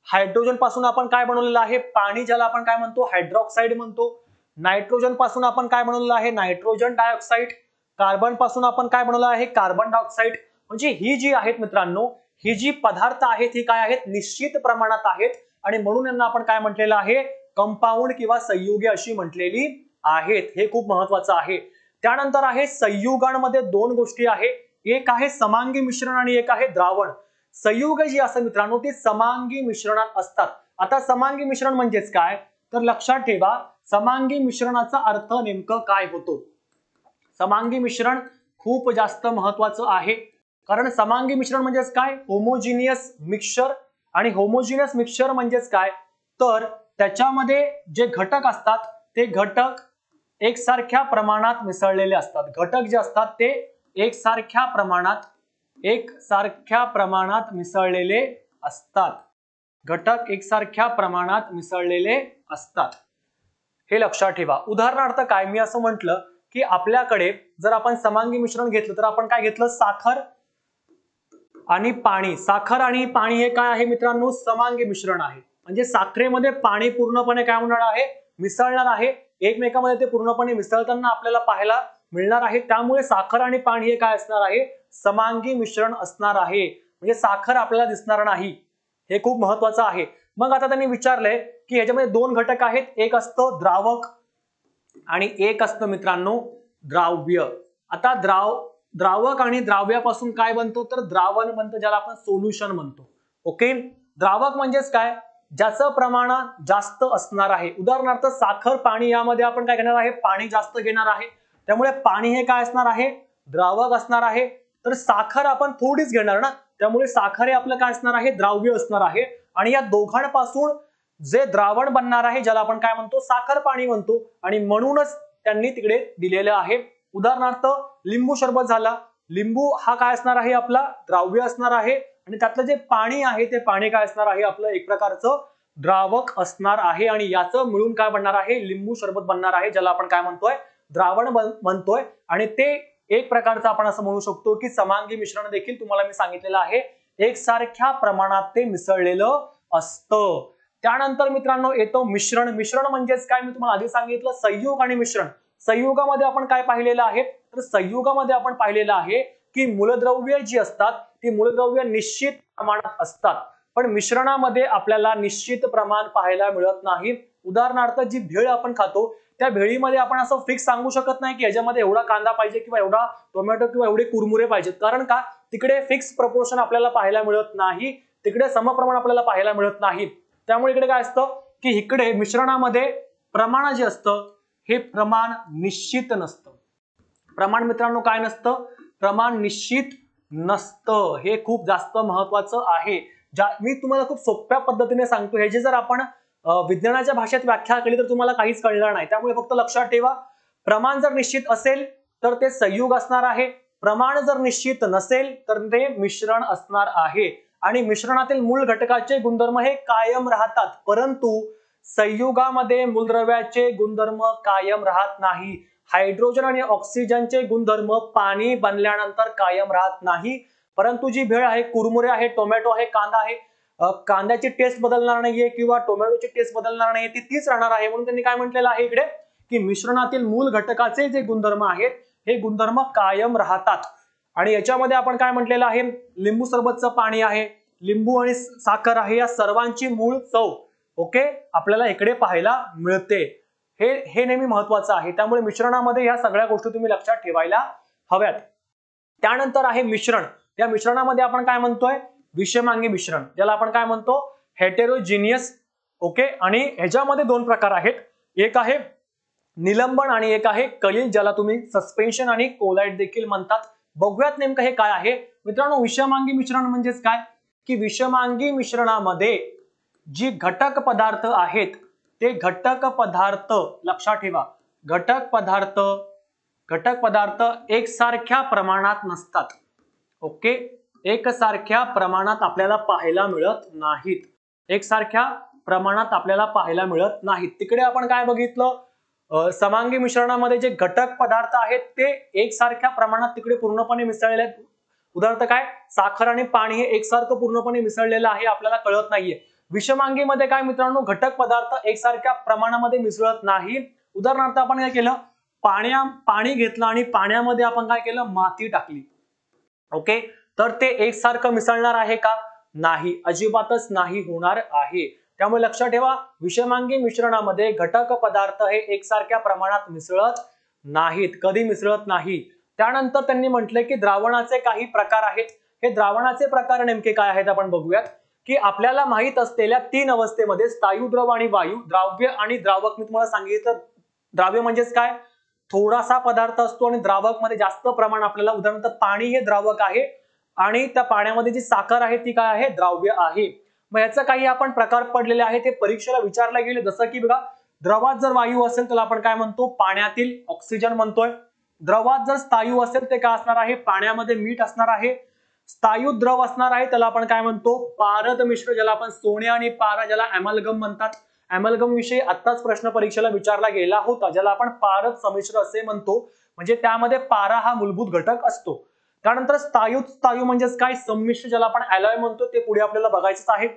हायड्रोजन पासून आपण काय बनवलेलं आहे, पाणी, ज्याला आपण काय म्हणतो, हायड्रॉक्साईड म्हणतो. नायट्रोजन पासून आपण काय बनवलेलं आहे, नायट्रोजन डायऑक्साईड. कार्बन पासून आपण काय बनवलं आहे, कार्बन डायऑक्साईड. म्हणजे ही जी आहेत मित्रांनो, ही जी पदार्थ आहेत ही काय आहेत, निश्चित प्रमाणात आहेत आणि म्हणून यांना आपण काय म्हटलेलं आहे, कंपाऊंड किंवा संयुगे अशी म्हटलेली आहेत. हे खूप महत्वाचं आहे. त्यानंतर आहे संयुगांमध्ये दोन गोष्टी आहे, एक आहे समांगी मिश्रण आणि एक आहे द्रावण. संयुग जी असतात मित्रांनो ती समांगी मिश्रणात असतात. आता समांगी मिश्रण म्हणजेच काय, तर लक्षात ठेवा समांगी मिश्रणाचा अर्थ नेमकं काय होतो. समांगी मिश्रण खूप जास्त महत्वाचं आहे, कारण समांगी मिश्रण म्हणजेच काय, होमोजिनियस मिक्सचर. आणि होमोजिनियस मिक्सचर म्हणजेच काय, तर त्याच्यामध्ये जे घटक असतात ते घटक एकसारख्या प्रमाणात मिसळलेले असतात. घटक जे असतात ते एकसारख्या प्रमाणात मिसळलेले असतात. घटक एकसारख्या प्रमाणात मिसळलेले असतात, हे लक्षात ठेवा. उदाहरणार्थ काय, मी असं म्हटलं की आपल्याकडे जर आपण समांगी मिश्रण घेतलं तर आपण काय घेतलं, साखर आणि पाणी. साखर आणि पाणी हे काय आहे मित्रांनो, समांगी मिश्रण आहे. म्हणजे साखरेमध्ये पाणी पूर्णपणे काय होणार आहे, मिसळणार आहे. एकमेकांमध्ये ते पूर्णपणे मिसळताना आपल्याला पाहायला मिळणार आहे. त्यामुळे साखर आणि पाणी हे काय असणार आहे, समांगी मिश्रण असणार आहे. म्हणजे साखर आपल्याला दिसणार नाही, हे खूप महत्वाचं आहे. मग आता त्यांनी विचारलंय की ह्याच्यामध्ये दोन घटक आहेत, एक असतं द्रावक आणि एक असतं मित्रांनो द्राव्य. आता द्रावक आणि द्राव्यापासून काय बनतो, तर द्रावण बनतं, ज्याला आपण सोल्युशन म्हणतो. ओके, द्रावक म्हणजेच काय, ज्याचं प्रमाण जास्त असणार आहे. उदाहरणार्थ साखर पाणी यामध्ये आपण काय घेणार आहे, पाणी जास्त घेणार आहे, त्यामुळे पाणी हे काय असणार आहे, द्रावक असणार आहे. तर साखर आपण थोडीच घेणार ना, त्यामुळे साखर हे आपलं काय असणार आहे, द्राव्य असणार आहे. आणि या दोघांपासून जे द्रावण बनणार आहे, ज्याला आपण काय म्हणतो, साखर पाणी म्हणतो. आणि म्हणूनच त्यांनी तिकडे दिलेलं आहे. उदाहरणार्थ लिंबू सरबत झाला, लिंबू हा काय असणार आहे, आपला द्राव्य असणार आहे आणि त्यातलं जे पाणी आहे ते पाणी काय असणार आहे, आपलं एक प्रकारचं द्रावक असणार आहे. आणि याचं मिळून काय बनणार आहे, लिंबू सरबत बनणार आहे, ज्याला आपण काय म्हणतोय, द्रावण म्हणतोय. आणि ते एक प्रकारचं आपण असं म्हणू शकतो की समांगी मिश्रण देखील तुम्हाला मी सांगितलेलं आहे, एकसारख्या प्रमाणात ते मिसळलेलं असतं. त्यानंतर मित्रांनो येतो मिश्रण. मिश्रण म्हणजेच काय, मी तुम्हाला आधी सांगितलं संयुग आणि मिश्रण. संयुगामध्ये आपण काय पाहिलेलं आहे, तर संयुगामध्ये आपण पाहिलेलं आहे की मूलद्रव्य जी असतात ती मूलद्रव्य निश्चित प्रमाणात असतात, पण मिश्रणामध्ये आपल्याला निश्चित प्रमाण पाहायला मिळत नाही. उदाहरणार्थ जी भेळ आपण खातो त्या भेळीमध्ये आपण असं फिक्स सांगू शकत नाही की याच्यामध्ये एवढा कांदा पाहिजे किंवा एवढा टोमॅटो किंवा एवढे कुरमुरे पाहिजेत. कारण का, तिकडे फिक्स प्रपोर्शन आपल्याला पाहायला मिळत नाही, तिकडे समप्रमाण आपल्याला पाहायला मिळत नाही. त्यामुळे इकडे काय असतं की इकडे मिश्रणामध्ये प्रमाण जे असतं हे प्रमाण निश्चित नसतं. प्रमाण मित्रांनो काय नसतं, प्रमाण निश्चित नसतं. हे खूप जास्त महत्वाचं आहे. मी तुम्हाला खूप सोप्या पद्धतीने सांगतो. हे जे जर आपण विज्ञानाच्या भाषेत व्याख्या केली तर तुम्हाला काहीच कळणार नाही. त्यामुळे फक्त लक्षात ठेवा, प्रमाण जर निश्चित असेल तर ते संयुग असणार आहे, प्रमाण जर निश्चित नसेल तर ते मिश्रण असणार आहे. आणि मिश्रणातील मूळ घटकाचे गुणधर्म हे कायम राहतात, परंतु संयुगामध्ये मूलद्रव्याचे गुणधर्म कायम राहत नाही. हायड्रोजन आणि ऑक्सिजनचे गुणधर्म पाणी बनल्यानंतर कायम राहत नाही, परंतु जी भेळ आहे, कुरमुरे आहे, टोमॅटो आहे, कांदा आहे, कांद्याची टेस्ट बदलणार नाहीये किंवा टोमॅटोची टेस्ट बदलणार नाहीये, ती तीच राहणार आहे. म्हणून त्यांनी काय म्हटलेलं आहे इकडे की मिश्रणातील मूल घटकाचे जे गुणधर्म आहेत हे गुणधर्म कायम राहतात. आणि याच्यामध्ये आपण काय म्हटलेलं आहे, लिंबू सरबतचं पाणी आहे, लिंबू आणि साखर आहे, या सर्वांची मूळ चव ओके आपल्याला इकडे पाहायला मिळते. हे नेहमी महत्वाचं आहे. त्यामुळे मिश्रणामध्ये या सगळ्या गोष्टी तुम्ही लक्षात ठेवायला हव्यात. त्यानंतर आहे मिश्रण. या मिश्रणामध्ये आपण काय म्हणतोय, विषमांगी मिश्रण, ज्याला आपण काय म्हणतो, हेटेरोजिनियस. ओके, आणि ह्याच्यामध्ये दोन प्रकार आहेत, एक आहे निलंबन आणि एक आहे कलिल, ज्याला तुम्ही सस्पेन्शन आणि कोलाइड देखील म्हणतात. बघूयात नेमकं हे काय आहे. मित्रांनो विषमांगी मिश्रण म्हणजेच काय, की विषमांगी मिश्रणामध्ये जी घटक पदार्थ आहेत ते घटक पदार्थ लक्षात ठेवा, घटक पदार्थ एकसारख्या प्रमाणात नसतात. ओके, एकसारख्या प्रमाणात आपल्याला पाहायला मिळत नाहीत, एकसारख्या प्रमाणात आपल्याला पाहायला मिळत नाहीत. तिकडे आपण काय बघितलं, समांगी मिश्रणामध्ये जे घटक पदार्थ आहेत ते एकसारख्या प्रमाणात तिकडे पूर्णपणे मिसळलेले आहेत. उदाहरणार्थ काय, साखर आणि पाणी हे एकसारखं पूर्णपणे मिसळलेलं आहे, आपल्याला कळत नाहीये. विषमांगीमध्ये काय मित्रांनो, घटक पदार्थ एकसारख्या प्रमाणामध्ये मिसळत नाही. उदाहरणार्थ आपण काय केलं, पाणी घेतलं आणि पाण्यामध्ये आपण काय केलं, माती टाकली. ओके, तर ते एकसारखं मिसळणार आहे का? नाही, अजिबातच नाही होणार आहे. त्यामुळे लक्षात ठेवा, विषमांगी मिश्रणामध्ये घटक पदार्थ हे एकसारख्या प्रमाणात मिसळत नाहीत, कधी मिसळत नाही. त्यानंतर त्यांनी म्हटले की द्रावणाचे काही प्रकार आहेत. हे द्रावणाचे प्रकार नेमके काय आहेत आपण बघूयात. की आपल्याला माहित असलेल्या 3 अवस्थेमध्ये स्थायू, द्रव आणि वायू, द्राव्य आणि द्रावक. मी तुम्हाला सांगितलं द्राव्य म्हणजेच काय, थोडासा पदार्थ असतो आणि द्रावक मध्ये जास्त प्रमाण आपल्याला. उदाहरणार्थ पाणी हे द्रावक आहे आणि त्या पाण्यामध्ये जी साखर आहे ती काय आहे, द्राव्य आहे. मग याचा काही आपण प्रकार पडलेले आहे, ते परीक्षेला विचारले गेले. जसं की बघा, द्रवात जर वायू असेल तर आपण काय म्हणतो, पाण्यातील ऑक्सिजन म्हणतोय. द्रवात जर स्थायू असेल ते काय असणार आहे, पाण्यामध्ये मीठ असणार आहे. स्थायू द्रव असणार आहे त्याला आपण काय म्हणतो, पारद मिश्र, ज्याला आपण सोने आणि पारा, ज्याला अमॅलगम म्हणतात. अमॅलगम विषयी आत्ताच प्रश्न परीक्षेला विचारला गेला होता, ज्याला आपण पारद संमिश्र असे म्हणतो. म्हणजे त्यामध्ये पारा हा मूलभूत घटक असतो. त्यानंतर स्थायू म्हणजेच काय, संमिश्र, ज्याला आपण अॅलॉय म्हणतो, ते पुढे आपल्याला बघायचंच आहे.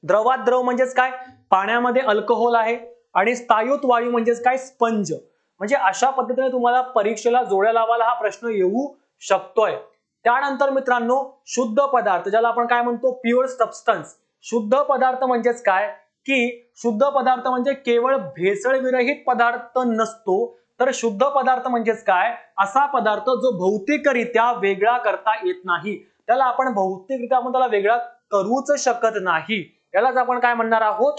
द्रवात द्रव म्हणजेच काय, पाण्यामध्ये अल्कोहोल आहे. आणि स्थायूत वायू म्हणजेच काय, स्पंज. म्हणजे अशा पद्धतीने तुम्हाला परीक्षेला जोड्या लावायला हा प्रश्न येऊ शकतोय. त्यानंतर मित्रांनो, शुद्ध पदार्थ, ज्याला आपण काय म्हणतो, प्युअर सबस्टन्स. शुद्ध पदार्थ म्हणजेच काय, की शुद्ध पदार्थ म्हणजे केवळ भेसळविरहित पदार्थ नसतो, तर शुद्ध पदार्थ म्हणजेच काय, असा पदार्थ जो भौतिकरित्या वेगळा करता येत नाही. त्याला आपण भौतिकरित्या आपण त्याला वेगळा करूच शकत नाही. यालाच आपण काय म्हणणार आहोत,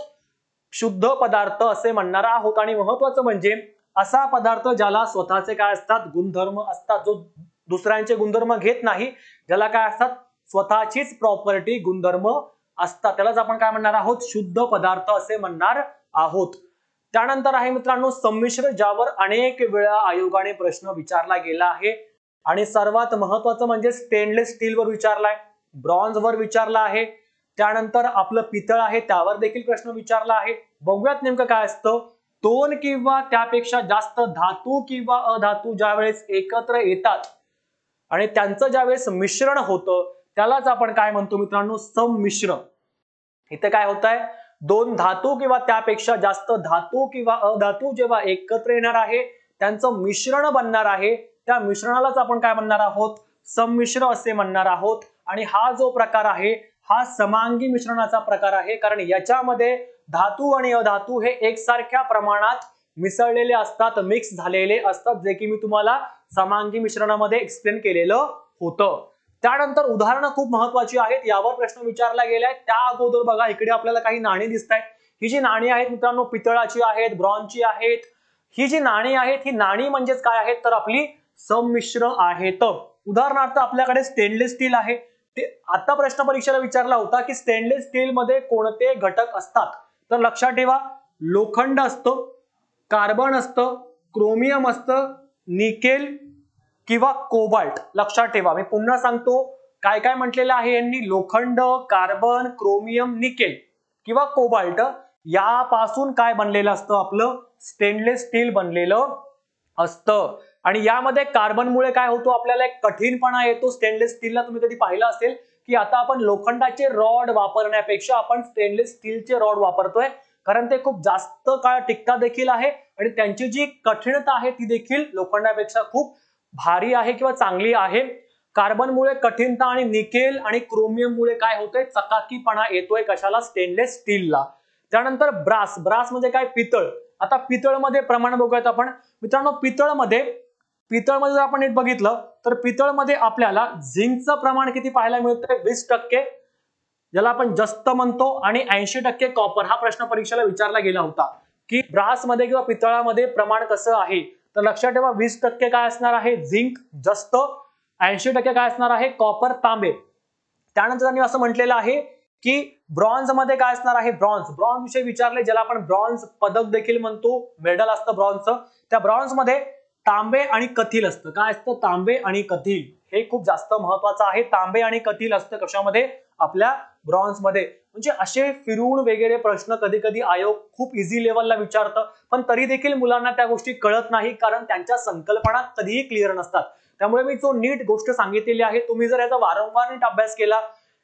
शुद्ध पदार्थ असे म्हणणार आहोत. आणि महत्वाचं म्हणजे असा पदार्थ ज्याला स्वतःचे काय असतात, गुणधर्म असतात, जो दुसऱ्यांचे गुणधर्म घेत नाही, ज्याला काय असतात, स्वतःचीच प्रॉपर्टी, गुणधर्म असतात, त्यालाच आपण काय म्हणणार आहोत, शुद्ध पदार्थ असे म्हणणार आहोत. त्यानंतर आहे मित्रांनो संमिश्र, ज्यावर अनेक वेळा आयोगाने प्रश्न विचारला गेला आहे. आणि सर्वात महत्वाचं म्हणजे स्टेनलेस स्टील वर विचारलाय, ब्रॉन्झ वर विचारला आहे. त्यानंतर आपलं पितळ आहे त्यावर देखील प्रश्न विचारला आहे. बघूयात नेमकं काय असतं. 2 किंवा त्यापेक्षा जास्त धातू किंवा अधातू ज्यावेळेस एकत्र येतात आणि त्यांचं ज्यावेळेस मिश्रण होतं त्यालाच आपण काय म्हणतो मित्रांनो, संमिश्र. इथे काय होत आहे, 2 धातू किंवा त्यापेक्षा जास्त धातू किंवा अधातू जेव्हा एकत्र येणार आहे, त्यांचं मिश्रण बनणार आहे, त्या मिश्रणालाच आपण काय म्हणणार आहोत, संमिश्र असे म्हणणार आहोत. आणि हा जो प्रकार आहे हा समांगी मिश्रणाचा प्रकार आहे, कारण याच्यामध्ये धातू आणि अधातू हे एकसारख्या प्रमाणात मिसळलेले असतात, मिक्स झालेले असतात, जे की मी तुम्हाला समांगी मिश्रणामध्ये एक्सप्लेन केलेलं होतं. त्यानंतर उदाहरणं खूप महत्वाची आहेत, यावर प्रश्न विचारला गेलाय. त्या अगोदर बघा, इकडे आपल्याला काही नाणी दिसत आहेत. ही जी नाणी आहेत मित्रांनो, पितळाची आहेत, ब्रॉन्झची आहेत. ही जी नाणी आहेत, ही नाणी म्हणजेच काय आहेत, तर आपली संमिश्र आहेत. उदाहरणार्थ आपल्याकडे स्टेनलेस स्टील आहे. ते आता प्रश्न परीक्षेला विचारला होता की स्टेनलेस स्टील मध्ये कोणते घटक असतात. तर लक्षात ठेवा, लोखंड असतं, कार्बन असतं, क्रोमियम असतं, निकेल किंवा कोबाल्ट. लक्षात ठेवा, मी पुन्हा सांगतो काय काय म्हटलेलं आहे यांनी, लोखंड, कार्बन, क्रोमियम, निकेल किंवा कोबाल्ट यापासून काय बनलेलं असतं, आपलं स्टेनलेस स्टील बनलेलं असतं. आणि यामध्ये कार्बनमुळे काय होतो, आपल्याला एक कठीणपणा येतो स्टेनलेस स्टीलला. तुम्ही कधी पाहिलं असेल की आता आपण लोखंडाचे रॉड वापरण्यापेक्षा आपण स्टेनलेस स्टीलचे रॉड वापरतोय, कारण ते खूप जास्त काळ टिकता देखील आहे आणि त्यांची जी कठीणता आहे ती देखील लोखंडापेक्षा खूप भारी आहे किंवा चांगली आहे. कार्बनमुळे कठीणता आणि निकेल आणि क्रोमियममुळे काय होतंय, चकाकीपणा येतोय कशाला, स्टेनलेस स्टीलला. त्यानंतर ब्रास. ब्रास म्हणजे काय, पितळ. आता पितळमध्ये प्रमाण बघूयात आपण मित्रांनो. पितळमध्ये जर आपण नीट बघितलं तर पितळमध्ये आपल्याला झिंकचं प्रमाण किती पाहायला मिळतंय, 20%, ज्याला आपण जस्त म्हणतो, आणि 80% कॉपर. हा प्रश्न परीक्षेला विचारला गेला होता की ब्रासमध्ये किंवा पितळामध्ये प्रमाण कसं आहे. तर लक्षात ठेवा, 20% काय असणार आहे, झिंक, जस्त. 80% काय असणार आहे, कॉपर, तांबे. त्यानंतर त्यांनी असं म्हटलेलं आहे की ब्रॉन्झ मध्ये काय असणार आहे, ब्रॉन्झ विषयी विचारले, ज्याला आपण ब्रॉन्झ पदक देखील म्हणतो, मेडल असतं ब्रॉन्झचं. त्या ब्रॉन्झ मध्ये तांबे आणि कथील असतं. काय असतं, तांबे आणि कथील. हे खूप जास्त महत्वाचं आहे. तांबे आणि कथील असतं कशामध्ये, आपल्या ब्रॉन्झ मध्ये. म्हणजे असे फिरून वगैरे प्रश्न कधी कधी आयोग खूप इझी लेवलला विचारतं, पण तरी देखील मुलांना त्या गोष्टी कळत नाही, कारण त्यांच्या संकल्पना कधीही क्लिअर नसतात. त्यामुळे मी जो नीट गोष्ट सांगितलेली आहे, तुम्ही जर याचा वारंवार नीट अभ्यास केला,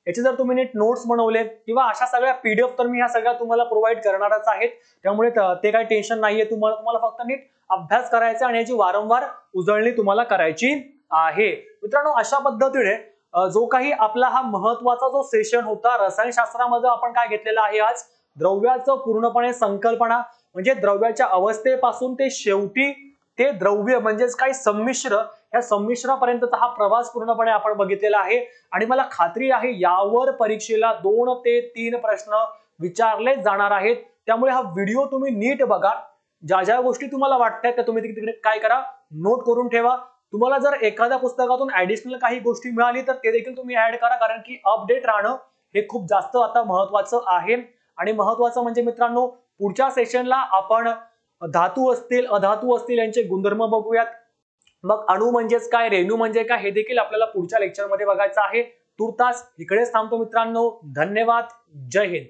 याचे जर तुम्ही नीट नोट्स बनवले किंवा अशा सगळ्या पीडीएफ तर मी ह्या सगळ्या तुम्हाला प्रोव्हाइड करणारच आहेत, त्यामुळे ते काही टेन्शन नाहीये. तुम्हाला फक्त नीट अभ्यास करायचा आणि याची वारंवार उजळणी तुम्हाला करायची आहे. मित्रांनो, अशा पद्धतीने जो काही आपला हा महत्वाचा जो सेशन होता रसायनशास्त्रामध्ये आपण काय घेतलेला आहे आज द्रव्याचं पूर्णपणे संकल्पना म्हणजे द्रव्याच्या अवस्थेपासून ते शेवटी ते द्रव्य म्हणजेच काही संमिश्र या संमिश्रापर्यंतचा हा प्रवास पूर्णपणे आपण बघितलेला आहे आणि मला खात्री आहे यावर परीक्षेला 2 ते 3 प्रश्न विचारले जाणार आहेत. त्यामुळे हा व्हिडिओ तुम्ही नीट बघा. ज्या ज्या गोष्टी तुम्हाला वाटतात त्या तुम्ही तिकडे काय करा नोट करून ठेवा. तुम्हाला जर एखाद्या पुस्तकातून ऍडिशनल काही गोष्टी मिळाली तर ते देखील तुम्ही ऍड करा, कारण की अपडेट राहणं हे खूप जास्त आता महत्वाचं आहे. आणि महत्वाचं म्हणजे मित्रांनो, पुढच्या सेशनला आपण धातू असतील अधातू असतील यांचे गुणधर्म बघूयात. मग अणू म्हणजेच काय, रेणू म्हणजे काय हे देखील आपल्याला पुढच्या लेक्चरमध्ये बघायचं आहे. तूर्तास इकडेच थांबतो मित्रांनो. धन्यवाद. जय हिंद.